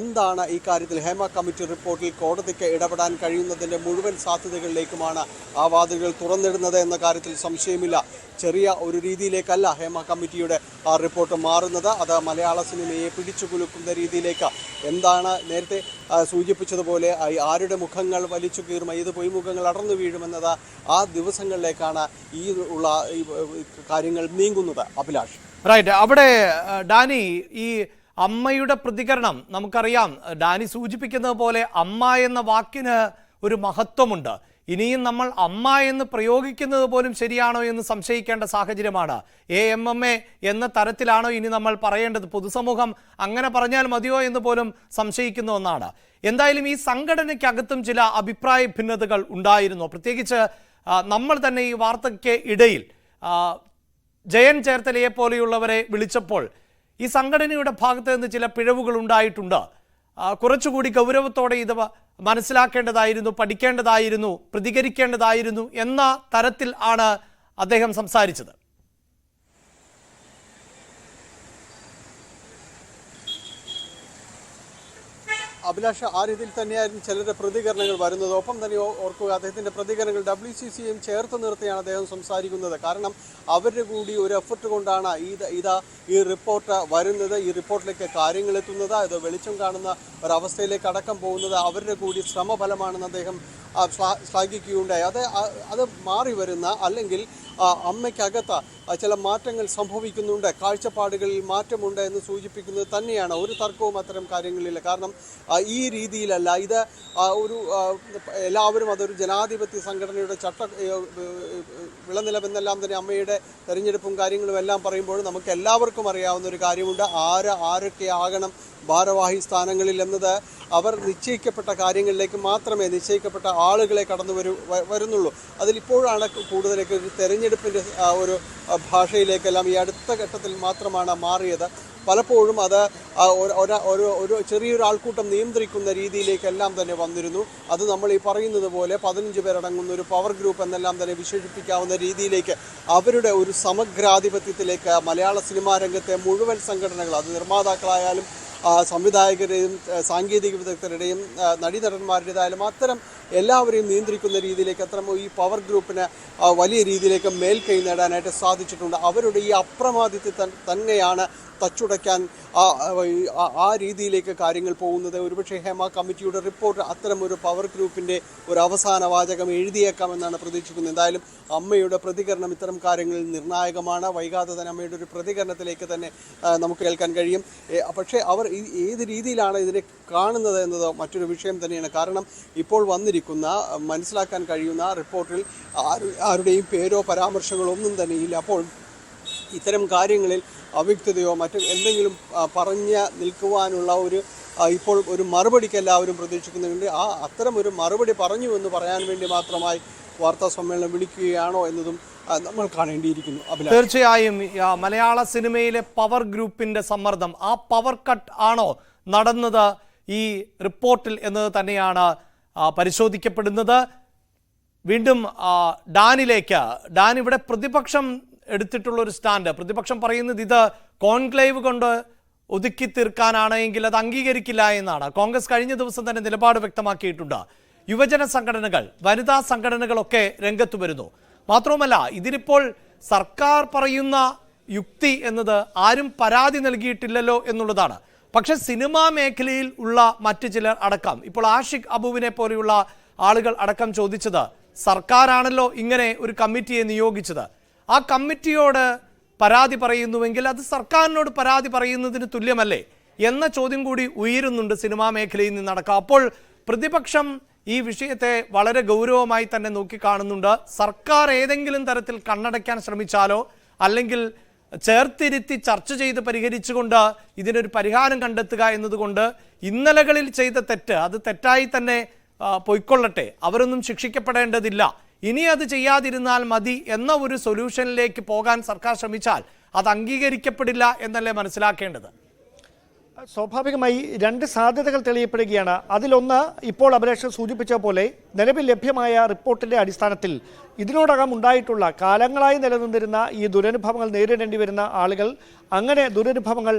എന്താണ് ഈ കാര്യത്തിൽ ഹേമ കമ്മിറ്റി റിപ്പോർട്ടിൽ കോടതിക്ക് ഇടപെടാൻ കഴിയുന്നതിൻ്റെ മുഴുവൻ സാധ്യതകളിലേക്കുമാണ് ആ വാതിലുകൾ തുറന്നിടുന്നത് എന്ന കാര്യത്തിൽ സംശയമില്ല. ചെറിയ ഒരു രീതിയിലേക്കല്ല ഹേമ കമ്മിറ്റിയുടെ ആ റിപ്പോർട്ട് മാറുന്നത്. അത് മലയാള സിനിമയെ പിടിച്ചു കുലുക്കുന്ന രീതിയിലേക്ക്, എന്താണ് നേരത്തെ സൂചിപ്പിച്ചതുപോലെ ആരുടെ മുഖങ്ങൾ വലിച്ചു കീറും, ഏത് പൊയ്മുഖങ്ങൾ അടർന്നു വീഴുമെന്നത് ആ ദിവസങ്ങളിലേക്കാണ് ഈ ഉള്ള കാര്യങ്ങൾ നീങ്ങുന്നത്. അഭിലാഷ്, റൈറ്റ്. അവിടെ ഡാനി, ഈ അമ്മയുടെ പ്രതികരണം നമുക്കറിയാം. ഡാനി സൂചിപ്പിക്കുന്നത് പോലെ അമ്മ എന്ന വാക്കിന് ഒരു മഹത്വമുണ്ട്. ഇനിയും നമ്മൾ അമ്മ എന്ന് പ്രയോഗിക്കുന്നത് പോലും ശരിയാണോ എന്ന് സംശയിക്കേണ്ട സാഹചര്യമാണ്. AMMA എന്ന തരത്തിലാണോ ഇനി നമ്മൾ പറയേണ്ടത്? പൊതുസമൂഹം അങ്ങനെ പറഞ്ഞാൽ മതിയോ എന്ന് പോലും സംശയിക്കുന്ന ഒന്നാണ്. എന്തായാലും ഈ സംഘടനയ്ക്കകത്തും ചില അഭിപ്രായ ഭിന്നതകൾ ഉണ്ടായിരുന്നു. പ്രത്യേകിച്ച് നമ്മൾ തന്നെ ഈ വാർത്തയ്ക്ക് ഇടയിൽ ജയൻ ചേർത്തലയെ പോലെയുള്ളവരെ വിളിച്ചപ്പോൾ ഈ സംഘടനയുടെ ഭാഗത്ത് നിന്ന് ചില പിഴവുകൾ ഉണ്ടായിട്ടുണ്ട്. കുറച്ചുകൂടി ഗൗരവത്തോടെ ഇത് മനസ്സിലാക്കേണ്ടതായിരുന്നു, പഠിക്കേണ്ടതായിരുന്നു, പ്രതികരിക്കേണ്ടതായിരുന്നു എന്ന തരത്തിൽ ആണ് അദ്ദേഹം സംസാരിച്ചത്. അഭിലാഷ്, ആ രീതിയിൽ തന്നെയായിരുന്നു ചിലരുടെ പ്രതികരണങ്ങൾ വരുന്നത്. ഒപ്പം തന്നെ ഓർക്കുക, അദ്ദേഹത്തിൻ്റെ പ്രതികരണങ്ങൾ WCCയും ചേർത്ത് നിർത്തിയാണ് അദ്ദേഹം സംസാരിക്കുന്നത്. കാരണം അവരുടെ കൂടി ഒരു എഫർട്ട് കൊണ്ടാണ് ഈ റിപ്പോർട്ട് വരുന്നത്, ഈ റിപ്പോർട്ടിലേക്ക് കാര്യങ്ങൾ എത്തുന്നത്, ഇത് വെളിച്ചം കാണുന്ന ഒരവസ്ഥയിലേക്ക് അടക്കം പോകുന്നത് അവരുടെ കൂടി ശ്രമഫലമാണെന്ന് അദ്ദേഹം ശ്ലാഘിക്കുകയുണ്ടായി. അത് മാറി വരുന്ന, അല്ലെങ്കിൽ അമ്മയ്ക്കകത്ത് ചില മാറ്റങ്ങൾ സംഭവിക്കുന്നുണ്ട്, കാഴ്ചപ്പാടുകളിൽ മാറ്റമുണ്ട് എന്ന് സൂചിപ്പിക്കുന്നത് തന്നെയാണ്. ഒരു തർക്കവും അത്തരം കാര്യങ്ങളില്ല. കാരണം ഈ രീതിയിലല്ല ഇത് എല്ലാവരും അതൊരു ജനാധിപത്യ സംഘടനയുടെ വിളനിലമെന്നെല്ലാം തന്നെ അമ്മയുടെ തെരഞ്ഞെടുപ്പും കാര്യങ്ങളും എല്ലാം പറയുമ്പോൾ നമുക്ക് എല്ലാവർക്കും അറിയാവുന്ന ഒരു കാര്യമുണ്ട്. ആരൊക്കെ ആകണം ഭാരവാഹി സ്ഥാനങ്ങളിൽ എന്നത് അവർ നിശ്ചയിക്കപ്പെട്ട കാര്യങ്ങളിലേക്ക് മാത്രമേ, നിശ്ചയിക്കപ്പെട്ട ആളുകളെ കടന്നു വരുന്നുള്ളൂ. അതിലിപ്പോഴാണ് കൂടുതലേക്ക് ഒരു തെരഞ്ഞെടുപ്പിൻ്റെ ഒരു ഭാഷയിലേക്കെല്ലാം ഈ അടുത്ത ഘട്ടത്തിൽ മാത്രമാണ് മാറിയത്. പലപ്പോഴും അത് ഒരു ചെറിയൊരു ആൾക്കൂട്ടം നിയന്ത്രിക്കുന്ന രീതിയിലേക്കെല്ലാം തന്നെ വന്നിരുന്നു. അത് നമ്മൾ ഈ പറയുന്നത് പോലെ 15 പേരടങ്ങുന്ന ഒരു പവർ ഗ്രൂപ്പ് എന്നെല്ലാം തന്നെ വിശേഷിപ്പിക്കാവുന്ന രീതിയിലേക്ക്, അവരുടെ ഒരു സമഗ്രാധിപത്യത്തിലേക്ക് മലയാള സിനിമാ രംഗത്തെ മുഴുവൻ സംഘടനകൾ, അത് നിർമ്മാതാക്കളായാലും സംവിധായകരുടെയും സാങ്കേതിക വിദഗ്ധരുടെയും നടീനടന്മാരുടേതായാലും അത്തരം എല്ലാവരെയും നിയന്ത്രിക്കുന്ന രീതിയിലേക്ക് അത്തരം ഈ പവർ ഗ്രൂപ്പിന് വലിയ രീതിയിലേക്ക് മേൽക്കൈ നേടാനായിട്ട് സാധിച്ചിട്ടുണ്ട്. അവരുടെ ഈ അപ്രമാദിത്വം തന്നെയാണ് തച്ചുടയ്ക്കാൻ ആ രീതിയിലേക്ക് കാര്യങ്ങൾ പോകുന്നത്. ഒരുപക്ഷെ ഹേമ കമ്മിറ്റിയുടെ റിപ്പോർട്ട് അത്തരം ഒരു പവർ ഗ്രൂപ്പിൻ്റെ ഒരു അവസാന വാചകം എഴുതിയേക്കാമെന്നാണ് പ്രതീക്ഷിക്കുന്നത്. എന്തായാലും അമ്മയുടെ പ്രതികരണം ഇത്തരം കാര്യങ്ങളിൽ നിർണായകമാണ്. വൈകാതെ തന്നെ അമ്മയുടെ ഒരു പ്രതികരണത്തിലേക്ക് തന്നെ നമുക്ക് കേൾക്കാൻ കഴിയും. പക്ഷേ അവർ ഏത് രീതിയിലാണ് ഇതിനെ കാണുന്നത് എന്നത് മറ്റൊരു വിഷയം തന്നെയാണ്. കാരണം ഇപ്പോൾ വന്നിരിക്കുന്ന, മനസ്സിലാക്കാൻ കഴിയുന്ന റിപ്പോർട്ടിൽ ആരുടെയും പേരോ പരാമർശങ്ങളോ ഒന്നും തന്നെയില്ല. അപ്പോൾ ഇത്തരം കാര്യങ്ങളിൽ അവ്യക്തതയോ മറ്റു എന്തെങ്കിലും പറഞ്ഞ് നിൽക്കുവാനുള്ള ഇപ്പോൾ ഒരു മറുപടിക്ക് എല്ലാവരും പ്രതീക്ഷിക്കുന്നുണ്ട്. അത്തരം ഒരു മറുപടി പറഞ്ഞു എന്ന് പറയാൻ വേണ്ടി മാത്രമായി വാർത്താ സമ്മേളനം വിളിക്കുകയാണോ എന്നതും നമ്മൾ കാണേണ്ടിയിരിക്കുന്നു. തീർച്ചയായും മലയാള സിനിമയിലെ പവർ ഗ്രൂപ്പിന്റെ സമ്മർദ്ദം, ആ പവർ കട്ട് ആണോ നടന്നത് ഈ റിപ്പോർട്ടിൽ എന്നത് തന്നെയാണ് പരിശോധിക്കപ്പെടുന്നത്. വീണ്ടും ഡാൻ ഇവിടെ പ്രതിപക്ഷം എടുത്തിട്ടുള്ള ഒരു സ്റ്റാൻഡ്, പ്രതിപക്ഷം പറയുന്നത് ഇത് കോൺക്ലേവ് കൊണ്ട് ഒതുക്കി തീർക്കാനാണ് എങ്കിൽ അത് അംഗീകരിക്കില്ല എന്നാണ്. കോൺഗ്രസ് കഴിഞ്ഞ ദിവസം തന്നെ നിലപാട് വ്യക്തമാക്കിയിട്ടുണ്ട്. യുവജന സംഘടനകൾ, വനിതാ സംഘടനകളൊക്കെ രംഗത്ത് വരുന്നു. മാത്രവുമല്ല, ഇതിനിപ്പോൾ സർക്കാർ പറയുന്ന യുക്തി എന്നത് ആരും പരാതി നൽകിയിട്ടില്ലല്ലോ എന്നുള്ളതാണ്. പക്ഷെ സിനിമാ മേഖലയിൽ ഉള്ള മറ്റു ചിലർ അടക്കം, ഇപ്പോൾ ആഷിഖ് അബുവിനെ പോലെയുള്ള ആളുകൾ അടക്കം ചോദിച്ചത്, സർക്കാരാണല്ലോ ഇങ്ങനെ ഒരു കമ്മിറ്റിയെ നിയോഗിച്ചത്, ആ കമ്മിറ്റിയോട് പരാതി പറയുന്നുവെങ്കിൽ അത് സർക്കാരിനോട് പരാതി പറയുന്നതിന് തുല്യമല്ലേ എന്ന ചോദ്യം കൂടി ഉയരുന്നുണ്ട് സിനിമാ മേഖലയിൽ നിന്നടക്കം. അപ്പോൾ പ്രതിപക്ഷം ഈ വിഷയത്തെ വളരെ ഗൗരവമായി തന്നെ നോക്കിക്കാണുന്നുണ്ട്. സർക്കാർ ഏതെങ്കിലും തരത്തിൽ കണ്ണടയ്ക്കാൻ ശ്രമിച്ചാലോ അല്ലെങ്കിൽ ചേർത്തിരുത്തി ചർച്ച ചെയ്ത് പരിഹരിച്ചുകൊണ്ട് ഇതിനൊരു പരിഹാരം കണ്ടെത്തുക എന്നതുകൊണ്ട് ഇന്നലകളിൽ ചെയ്ത തെറ്റ് അത് തെറ്റായി തന്നെ പൊയ്ക്കൊള്ളട്ടെ, അവരൊന്നും ശിക്ഷിക്കപ്പെടേണ്ടതില്ല ഇനി അത് ചെയ്യാതിരുന്നാൽ മതി എന്ന ഒരു സൊല്യൂഷനിലേക്ക് പോകാൻ സർക്കാർ ശ്രമിച്ചാൽ അത് അംഗീകരിക്കപ്പെടില്ല എന്നല്ലേ മനസ്സിലാക്കേണ്ടത്? സ്വാഭാവികമായി രണ്ട് സാധ്യതകൾ തെളിയപ്പെടുകയാണ്. അതിലൊന്ന് ഇപ്പോൾ അഭിലാഷ് സൂചിപ്പിച്ച പോലെ നിലവിൽ ലഭ്യമായ റിപ്പോർട്ടിൻ്റെ അടിസ്ഥാനത്തിൽ ഇതിനോടകം ഉണ്ടായിട്ടുള്ള കാലങ്ങളായി നിലനിന്നിരുന്ന ഈ ദുരനുഭവങ്ങൾ നേരിടേണ്ടി വരുന്ന ആളുകൾ അങ്ങനെ ദുരനുഭവങ്ങൾ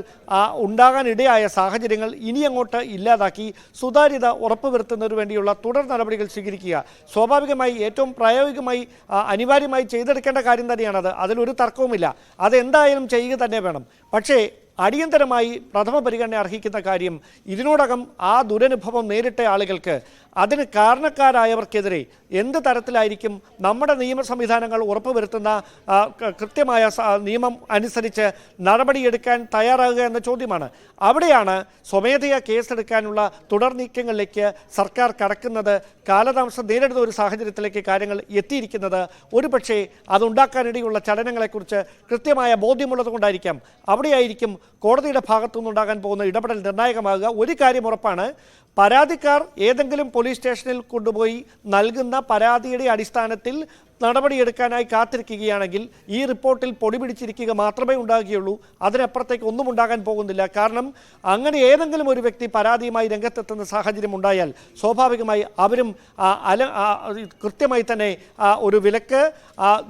ഉണ്ടാകാനിടയായ സാഹചര്യങ്ങൾ ഇനി അങ്ങോട്ട് ഇല്ലാതാക്കി സുതാര്യത ഉറപ്പുവരുത്തുന്നതിനു വേണ്ടിയുള്ള തുടർ നടപടികൾ സ്വീകരിക്കുക സ്വാഭാവികമായി ഏറ്റവും പ്രായോഗികമായി അനിവാര്യമായി ചെയ്തെടുക്കേണ്ട കാര്യം തന്നെയാണത്. അതിലൊരു തർക്കവുമില്ല. അതെന്തായാലും ചെയ്യുക തന്നെ വേണം. പക്ഷേ അടിയന്തരമായി പ്രഥമ പരിഗണന അർഹിക്കുന്ന കാര്യം ഇതിനോടകം ആ ദുരനുഭവം നേരിട്ട ആളുകൾക്ക് അതിന് കാരണക്കാരായവർക്കെതിരെ എന്ത് തരത്തിലായിരിക്കും നമ്മുടെ നിയമ സംവിധാനങ്ങൾ ഉറപ്പുവരുത്തുന്ന കൃത്യമായ നിയമം അനുസരിച്ച് നടപടിയെടുക്കാൻ തയ്യാറാകുക എന്ന ചോദ്യമാണ്. അവിടെയാണ് സ്വമേധയാ കേസെടുക്കാനുള്ള തുടർ നീക്കങ്ങളിലേക്ക് സർക്കാർ കടക്കുന്നത്. കാലതാമസം നേരിടുന്ന ഒരു സാഹചര്യത്തിലേക്ക് കാര്യങ്ങൾ എത്തിയിരിക്കുന്നത് ഒരുപക്ഷെ അതുണ്ടാക്കാനിടയുള്ള ചലനങ്ങളെക്കുറിച്ച് കൃത്യമായ ബോധ്യമുള്ളത് കൊണ്ടായിരിക്കാം. അവിടെയായിരിക്കും കോടതിയുടെ ഭാഗത്തുനിന്നുണ്ടാകാൻ പോകുന്ന ഇടപെടൽ നിർണായകമാകുക. ഒരു കാര്യം ഉറപ്പാണ്, പരാതിക്കാർ ഏതെങ്കിലും പോലീസ് സ്റ്റേഷനിൽ കൊണ്ടുപോയി നൽകുന്ന പരാതിയുടെ അടിസ്ഥാനത്തിൽ നടപടിയെടുക്കാനായി കാത്തിരിക്കുകയാണെങ്കിൽ ഈ റിപ്പോർട്ടിൽ പൊടി പിടിച്ചിരിക്കുക മാത്രമേ ഉണ്ടാകുകയുള്ളൂ. അതിനപ്പുറത്തേക്ക് ഒന്നും ഉണ്ടാകാൻ പോകുന്നില്ല. കാരണം അങ്ങനെ ഏതെങ്കിലും ഒരു വ്യക്തി പരാതിയുമായി രംഗത്തെത്തുന്ന സാഹചര്യം ഉണ്ടായാൽ സ്വാഭാവികമായി അവരും കൃത്യമായി തന്നെ ഒരു വിലക്ക്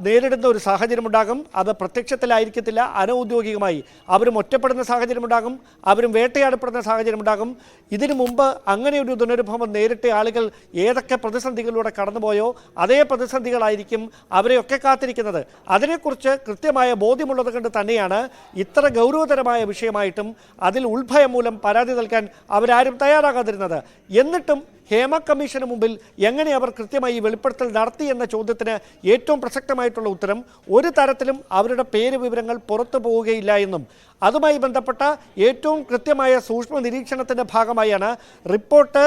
നേരിടുന്ന ഒരു സാഹചര്യമുണ്ടാകും. അത് പ്രത്യക്ഷത്തിലായിരിക്കത്തില്ല, അനൗദ്യോഗികമായി അവരും ഒറ്റപ്പെടുന്ന സാഹചര്യമുണ്ടാകും, അവരും വേട്ടയാടപ്പെടുന്ന സാഹചര്യമുണ്ടാകും. ഇതിനു മുമ്പ് അങ്ങനെ ഒരു ദുരനുഭവം നേരിട്ട ആളുകൾ ഏതൊക്കെ പ്രതിസന്ധികളിലൂടെ കടന്നുപോയോ അതേ പ്രതിസന്ധികളായിരിക്കും അവരെയൊക്കെ കാത്തിരിക്കുന്നത്. അതിനെക്കുറിച്ച് കൃത്യമായ ബോധ്യമുള്ളത് കൊണ്ട് തന്നെയാണ് ഇത്ര ഗൗരവതരമായ വിഷയമായിട്ടും അതിൽ ഉൾഭയം മൂലം പരാതി നൽകാൻ അവരാരും തയ്യാറാകാതിരുന്നത്. എന്നിട്ടും ഹേമ കമ്മീഷന് മുമ്പിൽ എങ്ങനെ അവർ കൃത്യമായി വെളിപ്പെടുത്തൽ നടത്തി എന്ന ചോദ്യത്തിന് ഏറ്റവും പ്രസക്തമായിട്ടുള്ള ഉത്തരം ഒരു തരത്തിലും അവരുടെ പേര് വിവരങ്ങൾ പുറത്തു പോവുകയില്ല എന്നും അതുമായി ബന്ധപ്പെട്ട ഏറ്റവും കൃത്യമായ സൂക്ഷ്മ നിരീക്ഷണത്തിൻ്റെ ഭാഗമായാണ് റിപ്പോർട്ട്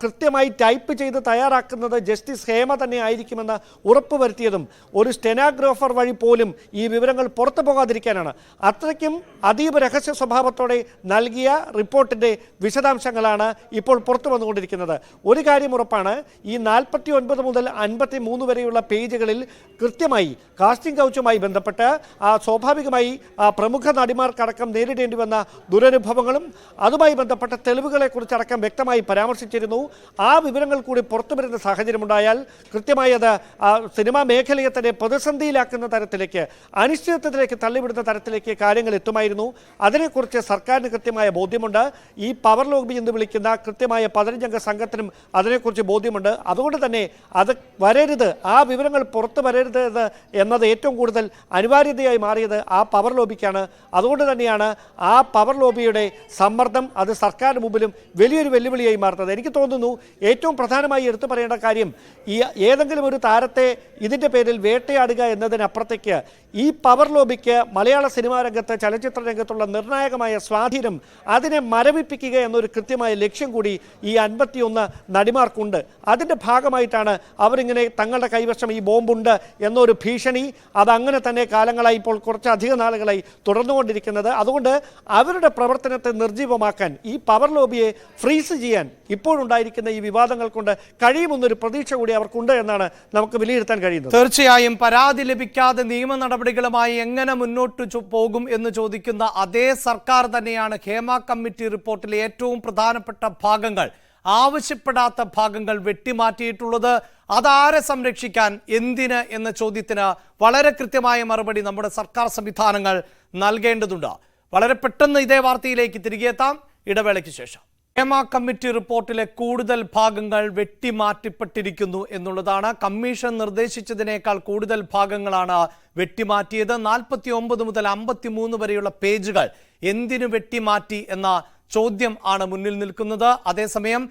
കൃത്യമായി ടൈപ്പ് ചെയ്ത് തയ്യാറാക്കുന്നത് ജസ്റ്റിസ് ഹേമ തന്നെ ആയിരിക്കുമെന്ന് ഉറപ്പുവരുത്തിയതും ഒരു സ്റ്റെനോഗ്രാഫർ വഴി പോലും ഈ വിവരങ്ങൾ പുറത്തു പോകാതിരിക്കാനാണ്. അത്രയ്ക്കും അതീവ രഹസ്യ സ്വഭാവത്തോടെ നൽകിയ റിപ്പോർട്ടിൻ്റെ വിശദാംശങ്ങളാണ് ഇപ്പോൾ പുറത്തു വന്നുകൊണ്ടിരിക്കുന്നത്. ഒരു കാര്യം ഉറപ്പാണ്, ഈ 49 മുതൽ 53 വരെയുള്ള പേജുകളിൽ കൃത്യമായി കാസ്റ്റിംഗ് കൗച്ചുമായി ബന്ധപ്പെട്ട് സ്വാഭാവികമായി പ്രമുഖ നടിമാർക്കടക്കം നേരിടേണ്ടി വന്ന ദുരനുഭവങ്ങളും അതുമായി ബന്ധപ്പെട്ട തെളിവുകളെക്കുറിച്ചടക്കം വ്യക്തമായി പരാമർശിച്ചിരുന്നു. ആ വിവരങ്ങൾ കൂടി പുറത്തു വരുന്ന സാഹചര്യമുണ്ടായാൽ കൃത്യമായി അത് സിനിമാ മേഖലയെ തന്നെ പ്രതിസന്ധിയിലാക്കുന്ന തരത്തിലേക്ക് അനിശ്ചിതത്വത്തിലേക്ക് തള്ളിവിടുന്ന തരത്തിലേക്ക് കാര്യങ്ങൾ എത്തുമായിരുന്നു. അതിനെക്കുറിച്ച് സർക്കാരിന് കൃത്യമായ ബോധ്യമുണ്ട്. ഈ പവർ ലോബി എന്ന് വിളിക്കുന്ന കൃത്യമായ 15-അംഗ സംഘത്തിനും അതിനെക്കുറിച്ച് ബോധ്യമുണ്ട്. അതുകൊണ്ട് തന്നെ അത് വരരുത്, ആ വിവരങ്ങൾ പുറത്തു വരരുത് എന്നത് ഏറ്റവും കൂടുതൽ അനിവാര്യതയായി മാറിയത് ആ പവർ ലോബിക്കാണ്. അതുകൊണ്ട് തന്നെയാണ് ആ പവർ ലോബിയുടെ സമ്മർദ്ദം അത് സർക്കാരിന് മുമ്പിലും വലിയൊരു വെല്ലുവിളിയായി മാറുന്നത്. എനിക്ക് തോന്നുന്നു ഏറ്റവും പ്രധാനമായി എടുത്തു പറയേണ്ട കാര്യം ഈ ഏതെങ്കിലും ഒരു താരത്തെ ഇതിൻ്റെ പേരിൽ വേട്ടയാടുക എന്നതിനപ്പുറത്തേക്ക് ഈ പവർ ലോബിക്ക് മലയാള സിനിമാ രംഗത്ത് ചലച്ചിത്ര രംഗത്തുള്ള നിർണായകമായ സ്വാധീനം അതിനെ മരവിപ്പിക്കുക എന്നൊരു കൃത്യമായ ലക്ഷ്യം കൂടി ഈ 51 നടിമാർക്കുണ്ട്. അതിൻ്റെ ഭാഗമായിട്ടാണ് അവരിങ്ങനെ തങ്ങളുടെ കൈവശം ഈ ബോംബുണ്ട് എന്നൊരു ഭീഷണി അതങ്ങനെ തന്നെ കാലങ്ങളായി ഇപ്പോൾ കുറച്ചധികം നാളുകളായി തുടർന്നുകൊണ്ടിരിക്കുന്നത്. അതുകൊണ്ട് അവരുടെ പ്രവർത്തനത്തെ നിർജ്ജീവമാക്കാൻ ഈ പവർ ലോബിയെ ഫ്രീസ് ചെയ്യാൻ ഇപ്പോഴുണ്ടായിരിക്കുന്ന ഈ വിവാദങ്ങൾ കൊണ്ട് കഴിയുമെന്നൊരു പ്രതീക്ഷ കൂടി അവർക്കുണ്ട് എന്നാണ് നമുക്ക് വിലയിരുത്താൻ കഴിയുന്നത്. തീർച്ചയായും പരാതി ലഭിക്കാതെ നിയമ നടപടികളുമായി എങ്ങനെ മുന്നോട്ട് പോകും എന്ന് ചോദിക്കുന്ന അതേ സർക്കാർ തന്നെയാണ് ഹേമ കമ്മിറ്റി റിപ്പോർട്ടിലെ ഏറ്റവും പ്രധാനപ്പെട്ട ഭാഗങ്ങൾ, ആവശ്യപ്പെടാത്ത ഭാഗങ്ങൾ വെട്ടിമാറ്റിയിട്ടുള്ളത്. അതാരെ സംരക്ഷിക്കാൻ, എന്തിന് എന്ന ചോദ്യത്തിന് വളരെ കൃത്യമായ മറുപടി നമ്മുടെ സർക്കാർ സംവിധാനങ്ങൾ നൽകേണ്ടതുണ്ട്. വളരെ പെട്ടെന്ന് ഇതേ വാർത്തയിലേക്ക് തിരികെ എത്താം ഇടവേളയ്ക്ക് ശേഷം. ഹേമ കമ്മിറ്റി റിപ്പോർട്ടിലെ കൂടുതൽ ഭാഗങ്ങൾ വെട്ടിമാറ്റപ്പെട്ടിരിക്കുന്നു എന്നുള്ളതാണ്. കമ്മീഷൻ നിർദ്ദേശിച്ചതിനേക്കാൾ കൂടുതൽ ഭാഗങ്ങളാണ് വെട്ടിമാറ്റിയത്. 49 മുതൽ 53 വരെയുള്ള പേജുകൾ എന്തിനു വെട്ടിമാറ്റി എന്ന ചോദ്യം ആണ് മുന്നിൽ നിൽക്കുന്നത്. അതേസമയം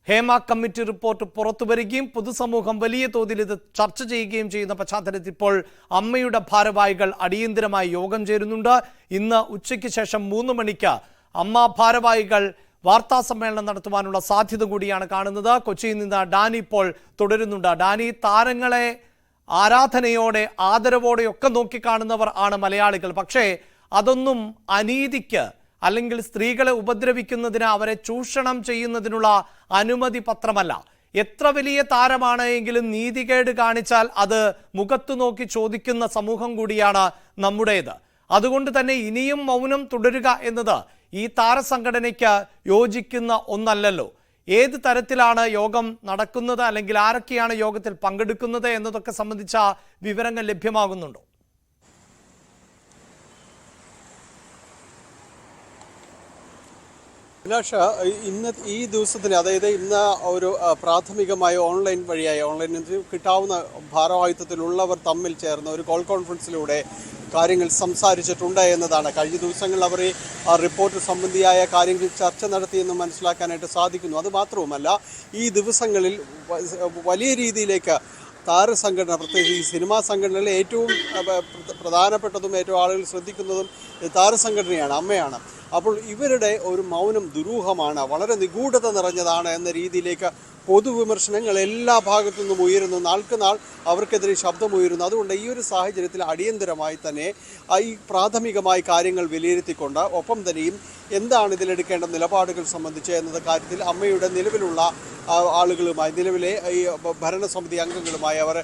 ഹേമ കമ്മിറ്റി റിപ്പോർട്ട് പുറത്തു വരികയും പൊതുസമൂഹം വലിയ തോതിൽ ഇത് ചർച്ച ചെയ്യുകയും ചെയ്യുന്ന പശ്ചാത്തലത്തിൽ ഇപ്പോൾ അമ്മയുടെ ഭാരവാഹികൾ അടിയന്തരമായി യോഗം ചേരുന്നുണ്ട്. ഇന്ന് ഉച്ചയ്ക്ക് ശേഷം 3 മണിക്ക് അമ്മ ഭാരവാഹികൾ വാർത്താ സമ്മേളനം നടത്തുവാനുള്ള സാധ്യത കൂടിയാണ് കാണുന്നത്. കൊച്ചിയിൽ നിന്ന് ഡാനി ഇപ്പോൾ തുടരുന്നുണ്ട്. ഡാനി, താരങ്ങളെ ആരാധനയോടെ ആദരവോടെയൊക്കെ നോക്കിക്കാണുന്നവർ ആണ് മലയാളികൾ. പക്ഷേ അതൊന്നും അനീതിക്ക് അല്ലെങ്കിൽ സ്ത്രീകളെ ഉപദ്രവിക്കുന്നതിന്, അവരെ ചൂഷണം ചെയ്യുന്നതിനുള്ള അനുമതി പത്രമല്ല. എത്ര വലിയ താരമാണ് എങ്കിലും നീതികേട് കാണിച്ചാൽ അത് മുഖത്തു നോക്കി ചോദിക്കുന്ന സമൂഹം കൂടിയാണ് നമ്മുടേത്. അതുകൊണ്ട് തന്നെ ഇനിയും മൗനം തുടരുക എന്നത് ഈ താരസംഘടനയ്ക്ക് യോജിക്കുന്ന ഒന്നല്ലല്ലോ. ഏത് തരത്തിലാണ് യോഗം നടക്കുന്നത്, അല്ലെങ്കിൽ ആരൊക്കെയാണ് യോഗത്തിൽ പങ്കെടുക്കുന്നത് എന്നതൊക്കെ സംബന്ധിച്ച വിവരങ്ങൾ ലഭ്യമാകുന്നുണ്ടോ? അഭിലാഷ്, ഇന്ന് ഈ ദിവസത്തിന്, അതായത് ഇന്ന് ഒരു പ്രാഥമികമായ ഓൺലൈനിൽ കിട്ടാവുന്ന ഭാരവാഹിത്വത്തിലുള്ളവർ തമ്മിൽ ചേർന്ന് ഒരു കോൾ കോൺഫറൻസിലൂടെ കാര്യങ്ങൾ സംസാരിച്ചിട്ടുണ്ട് എന്നതാണ്. കഴിഞ്ഞ ദിവസങ്ങളിൽ അവർ ഈ റിപ്പോർട്ട് സംബന്ധിയായ കാര്യങ്ങൾ ചർച്ച നടത്തിയെന്ന് മനസ്സിലാക്കാനായിട്ട് സാധിക്കുന്നു. അതുമാത്രവുമല്ല, ഈ ദിവസങ്ങളിൽ വലിയ രീതിയിലേക്ക് താരസംഘടന, പ്രത്യേകിച്ച് ഈ സിനിമാ സംഘടനകളിൽ ഏറ്റവും പ്രധാനപ്പെട്ടതും ഏറ്റവും ആളുകൾ ശ്രദ്ധിക്കുന്നതും താരസംഘടനയാണ്, അമ്മയാണ്. അപ്പോൾ ഇവരുടെ ഒരു മൗനം ദുരൂഹമാണ്, വളരെ നിഗൂഢത നിറഞ്ഞതാണ് എന്ന രീതിയിലേക്ക് പൊതുവിമർശനങ്ങൾ എല്ലാ ഭാഗത്തു നിന്നും ഉയരുന്നു. നാൾക്ക് നാൾ അവർക്കെതിരെ ശബ്ദമുയരുന്നു. അതുകൊണ്ട് ഈ ഒരു സാഹചര്യത്തിൽ അടിയന്തരമായി തന്നെ ഈ പ്രാഥമികമായി കാര്യങ്ങൾ വിലയിരുത്തിക്കൊണ്ട് ഒപ്പം തന്നെയും എന്താണ് ഇതിലെടുക്കേണ്ട നിലപാടുകൾ സംബന്ധിച്ച് എന്നത് കാര്യത്തിൽ അമ്മയുടെ നിലവിലുള്ള ആളുകളുമായി, നിലവിലെ ഈ ഭരണസമിതി അംഗങ്ങളുമായി അവർ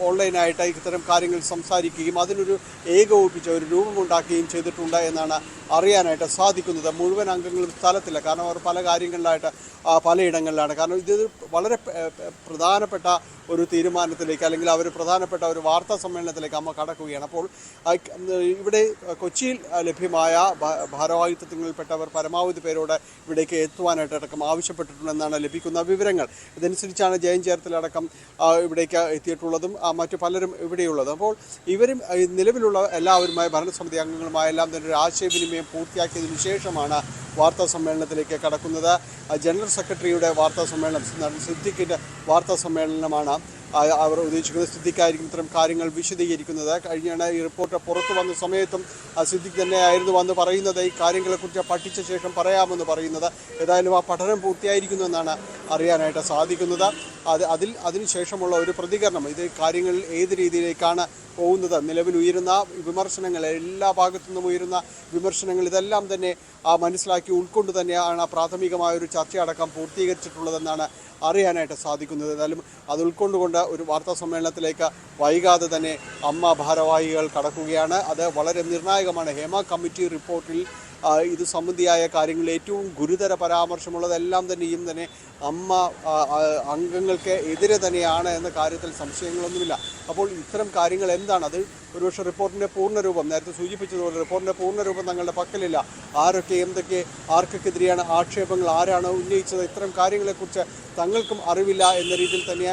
ഓൺലൈനായിട്ട് ഇത്തരം കാര്യങ്ങൾ സംസാരിക്കുകയും അതിനൊരു ഏകോപിപ്പിച്ച ഒരു രൂപമുണ്ടാക്കുകയും ചെയ്തിട്ടുണ്ട് എന്നാണ് അറിയാനായിട്ട് സാധിക്കുന്നത്. മുഴുവൻ അംഗങ്ങളും സ്ഥലത്തില്ല, കാരണം അവർ പല കാര്യങ്ങളിലായിട്ട് പലയിടങ്ങളിലാണ്. കാരണം ഇത് വളരെ പ്രധാനപ്പെട്ട ഒരു തീരുമാനത്തിലേക്ക്, അല്ലെങ്കിൽ അവർ പ്രധാനപ്പെട്ട ഒരു വാർത്താ സമ്മേളനത്തിലേക്ക് അമ്മ കടക്കുകയാണ്. അപ്പോൾ ഇവിടെ കൊച്ചിയിൽ ലഭ്യമായ ഭാരവാഹിത്വങ്ങളിൽപ്പെട്ടവർ പരമാവധി പേരോട് ഇവിടേക്ക് എത്തുവാനായിട്ടടക്കം ആവശ്യപ്പെട്ടിട്ടുണ്ടെന്നാണ് ലഭിക്കുന്ന വിവരങ്ങൾ. ഇതനുസരിച്ചാണ് ജയൻ ചേർത്തലടക്കം ഇവിടേക്ക് എത്തിയിട്ടുള്ളതും മറ്റു പലരും ഇവിടെയുള്ളത്. അപ്പോൾ ഇവരും നിലവിലുള്ള എല്ലാവരുമായി, ഭരണസമിതി അംഗങ്ങളുമായി എല്ലാം തന്നെ ഒരു ആശയവിനിമയം പൂർത്തിയാക്കിയതിനു ശേഷമാണ് വാർത്താ സമ്മേളനത്തിലേക്ക് കടക്കുന്നത്. ജനറൽ സെക്രട്ടറിയുടെ വാർത്താ സമ്മേളനം, സിദ്ദിഖിൻ്റെ വാർത്താ സമ്മേളനമാണ് അവർ ഉദ്ദേശിക്കുന്നത്. സിദ്ദിഖായിരിക്കും ഇത്തരം കാര്യങ്ങൾ വിശദീകരിക്കുന്നത്. കഴിഞ്ഞ ഈ റിപ്പോർട്ട് പുറത്തു വന്ന സമയത്തും സിദ്ദിഖ് തന്നെയായിരുന്നു വന്ന് പറയുന്നത്, ഈ കാര്യങ്ങളെക്കുറിച്ച് പഠിച്ച ശേഷം പറയാമെന്ന് പറയുന്നത്. ഏതായാലും ആ പഠനം പൂർത്തിയായിരിക്കുന്നു എന്നാണ് അറിയാനായിട്ട് സാധിക്കുന്നത്. അതിനുശേഷമുള്ള ഒരു പ്രതികരണം, ഇത് കാര്യങ്ങളിൽ ഏത് രീതിയിലേക്കാണ് പോകുന്നത്, നിലവിൽ ഉയരുന്ന വിമർശനങ്ങൾ, എല്ലാ ഭാഗത്തു നിന്നും ഉയരുന്ന വിമർശനങ്ങൾ, ഇതെല്ലാം തന്നെ മനസ്സിലാക്കി ഉൾക്കൊണ്ട് തന്നെയാണ് പ്രാഥമികമായ ഒരു ചർച്ചയടക്കം പൂർത്തീകരിച്ചിട്ടുള്ളതെന്നാണ് അറിയാനായിട്ട് സാധിക്കുന്നത്. എന്നാലും അത് ഉൾക്കൊണ്ടുകൊണ്ട് ഒരു വാർത്താ സമ്മേളനത്തിലേക്ക് വൈകാതെ തന്നെ അമ്മ ഭാരവാഹികൾ കടക്കുകയാണ്. അത് വളരെ നിർണായകമാണ്. ഹേമ കമ്മിറ്റി റിപ്പോർട്ടിൽ ഇത് സംബന്ധിയായ കാര്യങ്ങളിൽ ഏറ്റവും ഗുരുതര പരാമർശമുള്ളതെല്ലാം തന്നെയും തന്നെ അമ്മ അംഗങ്ങൾക്ക് എതിരെ തന്നെയാണ് എന്ന കാര്യത്തിൽ സംശയങ്ങളൊന്നുമില്ല. അപ്പോൾ ഇത്തരം കാര്യങ്ങൾ എന്താണ്, അത് ഒരുപക്ഷെ റിപ്പോർട്ടിൻ്റെ പൂർണ്ണരൂപം, നേരത്തെ സൂചിപ്പിച്ചതുപോലെ റിപ്പോർട്ടിൻ്റെ പൂർണ്ണരൂപം തങ്ങളുടെ പക്കലില്ല. ആരൊക്കെ എന്തൊക്കെ ആർക്കൊക്കെതിരെയാണ് ആക്ഷേപങ്ങൾ, ആരാണ് ഉന്നയിച്ചത്, ഇത്തരം കാര്യങ്ങളെക്കുറിച്ച് തങ്ങൾക്കും അറിവില്ല എന്ന രീതിയിൽ തന്നെ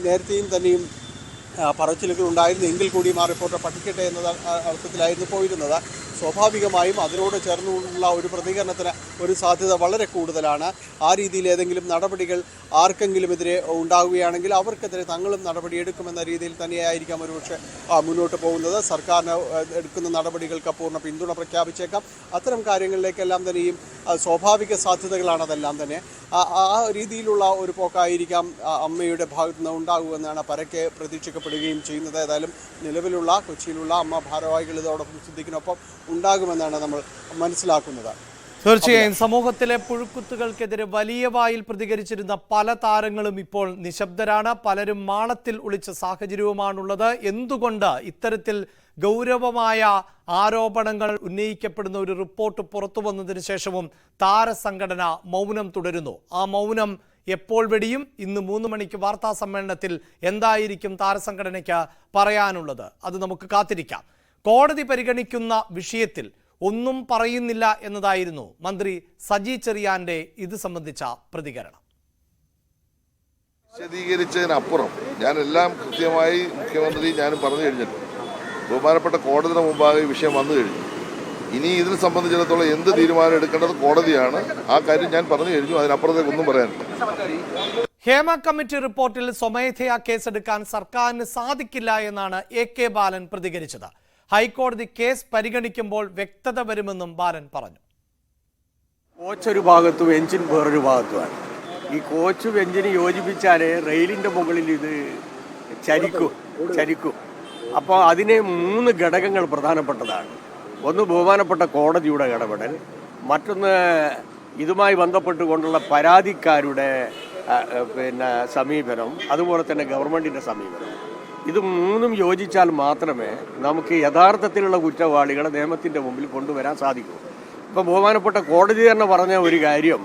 നേരത്തെയും തന്നെയും പറച്ചിലുകൾ ഉണ്ടായിരുന്നു. എങ്കിൽ കൂടിയും ആ റിപ്പോർട്ട് പഠിക്കട്ടെ എന്ന അർത്ഥത്തിലായിരുന്നു പോയിരുന്നത്. സ്വാഭാവികമായും അതിനോട് ചേർന്നുള്ള ഒരു പ്രതികരണത്തിന് ഒരു സാധ്യത വളരെ കൂടുതലാണ്. ആ രീതിയിൽ ഏതെങ്കിലും നടപടികൾ ആർക്കെങ്കിലുമെതിരെ ഉണ്ടാവുകയാണെങ്കിൽ അവർക്കെതിരെ തങ്ങളും നടപടിയെടുക്കുമെന്ന രീതിയിൽ തന്നെയായിരിക്കാം ഒരുപക്ഷെ മുന്നോട്ട് പോകുന്നത്. സർക്കാരിന് എടുക്കുന്ന നടപടികൾക്ക് പൂർണ്ണ പിന്തുണ പ്രഖ്യാപിച്ചേക്കാം. അത്തരം കാര്യങ്ങളിലേക്കെല്ലാം തന്നെയും സ്വാഭാവിക സാധ്യതകളാണ് അതെല്ലാം തന്നെ. ആ രീതിയിലുള്ള ഒരു പോക്കായിരിക്കാം അമ്മയുടെ ഭാഗത്തു നിന്ന് ഉണ്ടാകുമെന്നാണ് പരക്കെ പ്രതീക്ഷിക്കപ്പെടുകയും ചെയ്യുന്നത്. ഏതായാലും നിലവിലുള്ള കൊച്ചിയിലുള്ള അമ്മ ഭാരവാഹികൾ ഇതോടൊപ്പം സിദ്ദിഖിനൊപ്പം ഉണ്ടാകുമെന്നാണ് നമ്മൾ മനസ്സിലാക്കുന്നത്. തീർച്ചയായും സമൂഹത്തിലെ പുഴുക്കുത്തുകൾക്കെതിരെ വലിയ വായിൽ പ്രതികരിച്ചിരുന്ന പല താരങ്ങളും ഇപ്പോൾ നിശബ്ദരാണ്. പലരും മാളത്തിൽ ഒളിച്ച സാഹചര്യവുമാണുള്ളത്. എന്തുകൊണ്ട് ഇത്തരത്തിൽ ഗൗരവമായ ആരോപണങ്ങൾ ഉന്നയിക്കപ്പെടുന്ന ഒരു റിപ്പോർട്ട് പുറത്തു വന്നതിന് ശേഷവും താരസംഘടന മൗനം തുടരുന്നു? ആ മൗനം എപ്പോൾ വെടിയും? ഇന്ന് 3 മണിക്ക് വാർത്താ സമ്മേളനത്തിൽ എന്തായിരിക്കും താരസംഘടനയ്ക്ക് പറയാനുള്ളത്? അത് നമുക്ക് കാത്തിരിക്കാം. കോടതി പരിഗണിക്കുന്ന വിഷയത്തിൽ ഒന്നും പറയുന്നില്ല എന്നതായിരുന്നു മന്ത്രി സജി ചെറിയാന്റെ ഇത് സംബന്ധിച്ച പ്രതികരണം. വിശദീകരിച്ചതിനപ്പുറം ഞാനെല്ലാം കൃത്യമായി മുഖ്യമന്ത്രി ഞാനും പറഞ്ഞു കഴിഞ്ഞിട്ടുണ്ട്. ബഹുമാനപ്പെട്ട കോടതിയുടെ മുമ്പാകെ ഈ വിഷയം വന്നു കഴിഞ്ഞു. ഇനി ഇതിനെ സംബന്ധിച്ചിടത്തോളം എന്ത് തീരുമാനം എടുക്കേണ്ടത് കോടതിയാണ്. ആ കാര്യം ഞാൻ പറഞ്ഞു കഴിഞ്ഞു. അതിനപ്പുറത്തേക്ക് ഒന്നും പറയാനില്ല. ഹേമ കമ്മിറ്റി റിപ്പോർട്ടിൽ സ്വമേധയാ കേസെടുക്കാൻ സർക്കാരിന് സാധിക്കില്ല എന്നാണ് AK ബാലൻ പ്രതികരിച്ചത്. ഹൈക്കോടതി കേസ് പരിഗണിക്കുമ്പോൾ വ്യക്തത വരുമെന്നും ബാലൻ പറഞ്ഞു. കോച്ച് ഒരു ഭാഗത്തും എഞ്ചിൻ വേറൊരു ഭാഗത്തുമാണ്. ഈ കോച്ചും എഞ്ചിന് യോജിപ്പിച്ചാൽ റെയിലിൻ്റെ മുകളിൽ ഇത് ചരിക്കും. അപ്പോൾ അതിന് 3 ഘടകങ്ങൾ പ്രധാനപ്പെട്ടതാണ്. ഒന്ന് ബഹുമാനപ്പെട്ട കോടതിയുടെ ഇടപെടൽ, മറ്റൊന്ന് ഇതുമായി ബന്ധപ്പെട്ടുകൊണ്ടുള്ള പരാതിക്കാരുടെ പിന്നെ സമീപനം, അതുപോലെ തന്നെ ഗവൺമെൻറ്റിൻ്റെ സമീപനം, ഇത് മൂന്നും യോജിച്ചാൽ മാത്രമേ നമുക്ക് യഥാർത്ഥത്തിലുള്ള കുറ്റവാളികളെ നിയമത്തിൻ്റെ മുമ്പിൽ കൊണ്ടുവരാൻ സാധിക്കൂ. ഇപ്പോൾ ബഹുമാനപ്പെട്ട കോടതി തന്നെ പറഞ്ഞ ഒരു കാര്യം,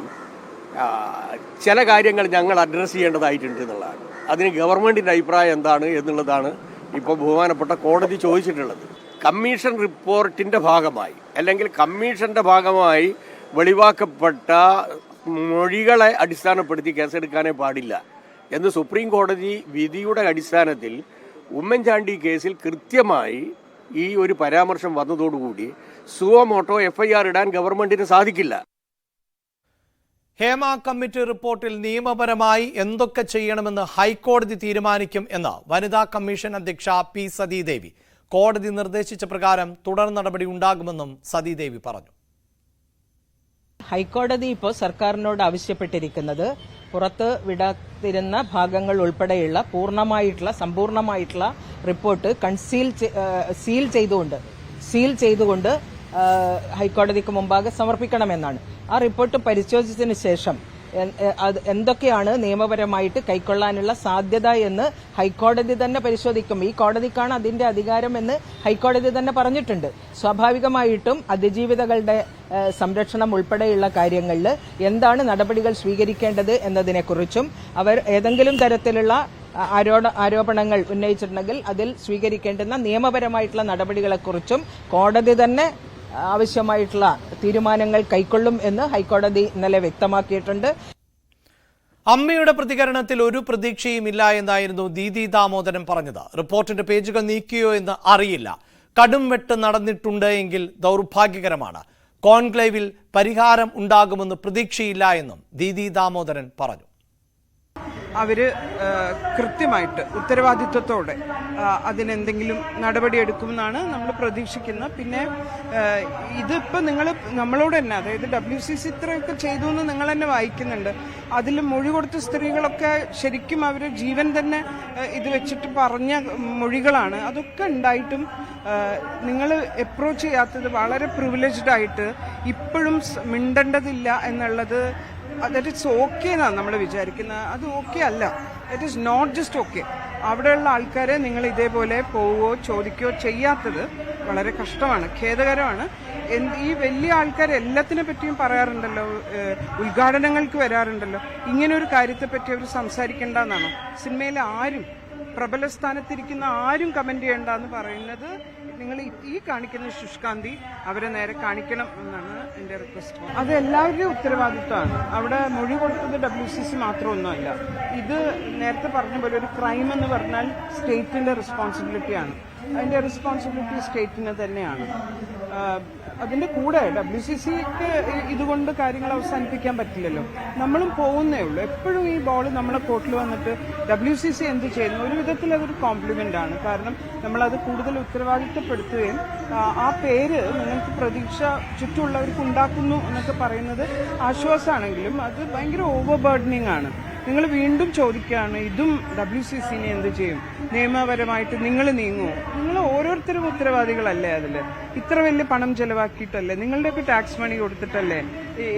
ചില കാര്യങ്ങൾ ഞങ്ങൾ അഡ്രസ്സ് ചെയ്യേണ്ടതായിട്ടുണ്ട് എന്നുള്ളതാണ്. അതിന് ഗവൺമെൻറ്റിൻ്റെ അഭിപ്രായം എന്താണ് എന്നുള്ളതാണ് ഇപ്പോൾ ബഹുമാനപ്പെട്ട കോടതി ചോദിച്ചിട്ടുള്ളത്. കമ്മീഷൻ റിപ്പോർട്ടിൻ്റെ ഭാഗമായി അല്ലെങ്കിൽ കമ്മീഷൻ്റെ ഭാഗമായി വെളിവാക്കപ്പെട്ട മൊഴികളെ അടിസ്ഥാനപ്പെടുത്തി കേസെടുക്കാനേ പാടില്ല എന്ന് സുപ്രീം കോടതി വിധിയുടെ അടിസ്ഥാനത്തിൽ ഉമ്മൻചാണ്ടി കേസിൽ കൃത്യമായി ഈ ഒരു പരാമർശം വന്നതോടുകൂടി സുവമോട്ടോ FIR ഇടാൻ ഗവൺമെന്റിന് സാധിക്കില്ല. ഹേമ കമ്മിറ്റി റിപ്പോർട്ടിൽ നിയമപരമായി എന്തൊക്കെ ചെയ്യണമെന്ന് ഹൈക്കോടതി തീരുമാനിക്കും എന്ന് വനിതാ കമ്മീഷൻ അധ്യക്ഷ P. സതീദേവി. കോടതി നിർദ്ദേശിച്ച പ്രകാരം തുടർ നടപടി ഉണ്ടാകുമെന്നും സതീദേവി പറഞ്ഞു. ഹൈക്കോടതി ഇപ്പോൾ സർക്കാരിനോട് ആവശ്യപ്പെട്ടിരിക്കുന്നത് പുറത്ത് വിടാതിരുന്ന ഭാഗങ്ങൾ ഉൾപ്പെടെയുള്ള സമ്പൂർണമായിട്ടുള്ള റിപ്പോർട്ട് സീൽ ചെയ്തുകൊണ്ട് ഹൈക്കോടതിക്ക് മുമ്പാകെ സമർപ്പിക്കണമെന്നാണ്. ആ റിപ്പോർട്ട് പരിശോധിച്ചതിന് ശേഷം എന്തൊക്കെയാണ് നിയമപരമായിട്ട് കൈക്കൊള്ളാനുള്ള സാധ്യത എന്ന് ഹൈക്കോടതി തന്നെ പരിശോധിക്കും. ഈ കോടതിക്കാണ് അതിന്റെ അധികാരമെന്ന് ഹൈക്കോടതി തന്നെ പറഞ്ഞിട്ടുണ്ട്. സ്വാഭാവികമായിട്ടും അതിജീവിതകളുടെ സംരക്ഷണം ഉൾപ്പെടെയുള്ള കാര്യങ്ങളിൽ എന്താണ് നടപടികൾ സ്വീകരിക്കേണ്ടത് എന്നതിനെക്കുറിച്ചും അവർ ഏതെങ്കിലും തരത്തിലുള്ള ആരോപണങ്ങൾ ഉന്നയിച്ചിട്ടുണ്ടെങ്കിൽ അതിൽ സ്വീകരിക്കേണ്ടുന്ന നിയമപരമായിട്ടുള്ള നടപടികളെക്കുറിച്ചും കോടതി തന്നെ ആവശ്യമായിട്ടുള്ള തീരുമാനങ്ങൾ കൈക്കൊള്ളും എന്ന് ഹൈക്കോടതി ഇന്നലെ വ്യക്തമാക്കിയിട്ടുണ്ട്. അമ്മയുടെ പ്രതികരണത്തിൽ ഒരു പ്രതീക്ഷയുമില്ല എന്നായിരുന്നു ദീദി ദാമോദരൻ പറഞ്ഞത്. റിപ്പോർട്ടിന്റെ പേജുകൾ നീക്കിയോ എന്ന് അറിയില്ല. കടും വെട്ട് നടന്നിട്ടുണ്ട് എങ്കിൽ ദൗർഭാഗ്യകരമാണ്. കോൺക്ലേവിൽ പരിഹാരം ഉണ്ടാകുമെന്ന് പ്രതീക്ഷയില്ല എന്നും ദീദി ദാമോദരൻ പറഞ്ഞു. അവര് കൃത്യമായിട്ട് ഉത്തരവാദിത്വത്തോടെ അതിനെന്തെങ്കിലും നടപടിയെടുക്കുമെന്നാണ് നമ്മൾ പ്രതീക്ഷിക്കുന്നത്. പിന്നെ ഇതിപ്പോൾ നമ്മളോട് തന്നെ, അതായത് WCC ഇത്രയൊക്കെ ചെയ്തു എന്ന് നിങ്ങൾ തന്നെ വായിക്കുന്നുണ്ട്. അതിൽ മൊഴി കൊടുത്ത സ്ത്രീകളൊക്കെ ശരിക്കും അവർ ജീവൻ തന്നെ ഇത് വെച്ചിട്ട് പറഞ്ഞ മൊഴികളാണ്. അതൊക്കെ ഉണ്ടായിട്ടും നിങ്ങൾ അപ്രോച്ച് ചെയ്യാത്തത് വളരെ പ്രിവിലേജ്ഡ് ആയിട്ട് ഇപ്പോഴും മിണ്ടേണ്ടതില്ല എന്നുള്ളത്, ദാറ്റ് ഇറ്റ്സ് ഓക്കെ എന്നാണ് നമ്മൾ വിചാരിക്കുന്നത്. അത് ഓക്കെ അല്ല, it is not just okay. അവിടെയുള്ള ആൾക്കാരെ നിങ്ങൾ ഇതേപോലെ പോവുകയോ ചോദിക്കുകയോ ചെയ്യാത്തത് വളരെ കഷ്ടമാണ്, ഖേദകരമാണ്. ഈ വലിയ ആൾക്കാർ എല്ലാത്തിനെ പറ്റിയും പറയാറുണ്ടല്ലോ, ഉദ്ഘാടനങ്ങൾക്ക് വരാറുണ്ടല്ലോ. ഇങ്ങനെ ഒരു കാര്യത്തെപ്പറ്റി അവർ സംസാരിക്കേണ്ടെന്നാണോ? സിനിമയിലെ ആരും, പ്രബല സ്ഥാനത്തിരിക്കുന്ന ആരും കമന്റ് ചെയ്യേണ്ടെന്ന് പറയുന്നത് നിങ്ങൾ ഈ കാണിക്കുന്ന ശുഷ്കാന്തി അവരെ നേരെ കാണിക്കണം എന്നാണ് എൻ്റെ റിക്വസ്റ്റ്. അത് എല്ലാവരുടെയും ഉത്തരവാദിത്വമാണ്. അവിടെ മൊഴി കൊടുത്തത് WCC മാത്രമൊന്നുമല്ല. ഇത് നേരത്തെ പറഞ്ഞ പോലെ ഒരു ക്രൈം എന്ന് പറഞ്ഞാൽ സ്റ്റേറ്റിന്റെ റെസ്പോൺസിബിലിറ്റിയാണ്. അതിന്റെ റെസ്പോൺസിബിലിറ്റി സ്റ്റേറ്റിന് തന്നെയാണ്. അതിന്റെ കൂടെ WCCക്ക് ഇതുകൊണ്ട് കാര്യങ്ങൾ അവസാനിപ്പിക്കാൻ പറ്റില്ലല്ലോ. നമ്മളും പോകുന്നേ ഉള്ളൂ. എപ്പോഴും ഈ ബോൾ നമ്മളെ കോർട്ടിൽ വന്നിട്ട് WCC എന്ത് ചെയ്യുന്നു, ഒരു വിധത്തിൽ അതൊരു കോംപ്ലിമെന്റ് ആണ്. കാരണം നമ്മളത് കൂടുതൽ ഉത്തരവാദിത്തപ്പെടുത്തുകയും ആ പേര് നിങ്ങൾക്ക് പ്രതീക്ഷ ചുറ്റുമുള്ളവർക്ക് ഉണ്ടാക്കുന്നു എന്നൊക്കെ പറയുന്നത് ആശ്വാസമാണെങ്കിലും അത് ഭയങ്കര ഓവർ ബർഡനിങ് ആണ്. നിങ്ങൾ വീണ്ടും ചോദിക്കുകയാണ്, ഇതും WCCനെ എന്ത് ചെയ്യും, നിയമപരമായിട്ട് നിങ്ങൾ നീങ്ങുമോ? നിങ്ങൾ ഓരോരുത്തരും ഉത്തരവാദികളല്ലേ അതിൽ? ഇത്ര വലിയ പണം ചെലവാക്കിയിട്ടല്ലേ, നിങ്ങളുടെയൊക്കെ ടാക്സ് മണി കൊടുത്തിട്ടല്ലേ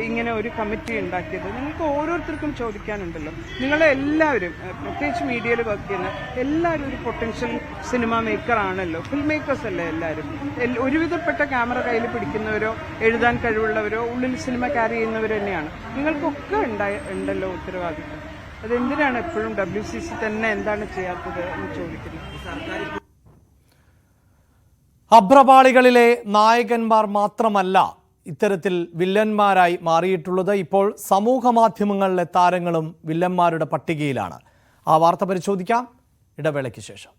ഇങ്ങനെ ഒരു കമ്മിറ്റി ഉണ്ടാക്കിയത്? നിങ്ങൾക്ക് ഓരോരുത്തർക്കും ചോദിക്കാനുണ്ടല്ലോ. നിങ്ങളെല്ലാവരും, പ്രത്യേകിച്ച് മീഡിയയിൽ വർക്ക് ചെയ്യുന്ന എല്ലാവരും ഒരു പൊട്ടൻഷ്യൽ സിനിമ മേക്കർ ആണല്ലോ, ഫിൽം മേക്കേഴ്സ് അല്ലേ എല്ലാവരും. ഒരുവിധപ്പെട്ട ക്യാമറ കയ്യിൽ പിടിക്കുന്നവരോ എഴുതാൻ കഴിവുള്ളവരോ ഉള്ളിൽ സിനിമ ക്യാരി ചെയ്യുന്നവർ തന്നെയാണ്. നിങ്ങൾക്കൊക്കെ ഉണ്ടല്ലോ ഉത്തരവാദിത്വം. അതെന്തിനാണ് എപ്പോഴും WCC തന്നെ എന്താണ് ചെയ്യാത്തത് എന്ന് ചോദിക്കുന്നത്? അഭ്രപാളികളിലെ നായകന്മാർ മാത്രമല്ല ഇത്തരത്തിൽ വില്ലന്മാരായി മാറിയിട്ടുള്ളത്. ഇപ്പോൾ സമൂഹ മാധ്യമങ്ങളിലെ താരങ്ങളും വില്ലന്മാരുടെ പട്ടികയിലാണ്. ആ വാർത്ത പരിശോധിക്കാം ഇടവേളയ്ക്ക് ശേഷം.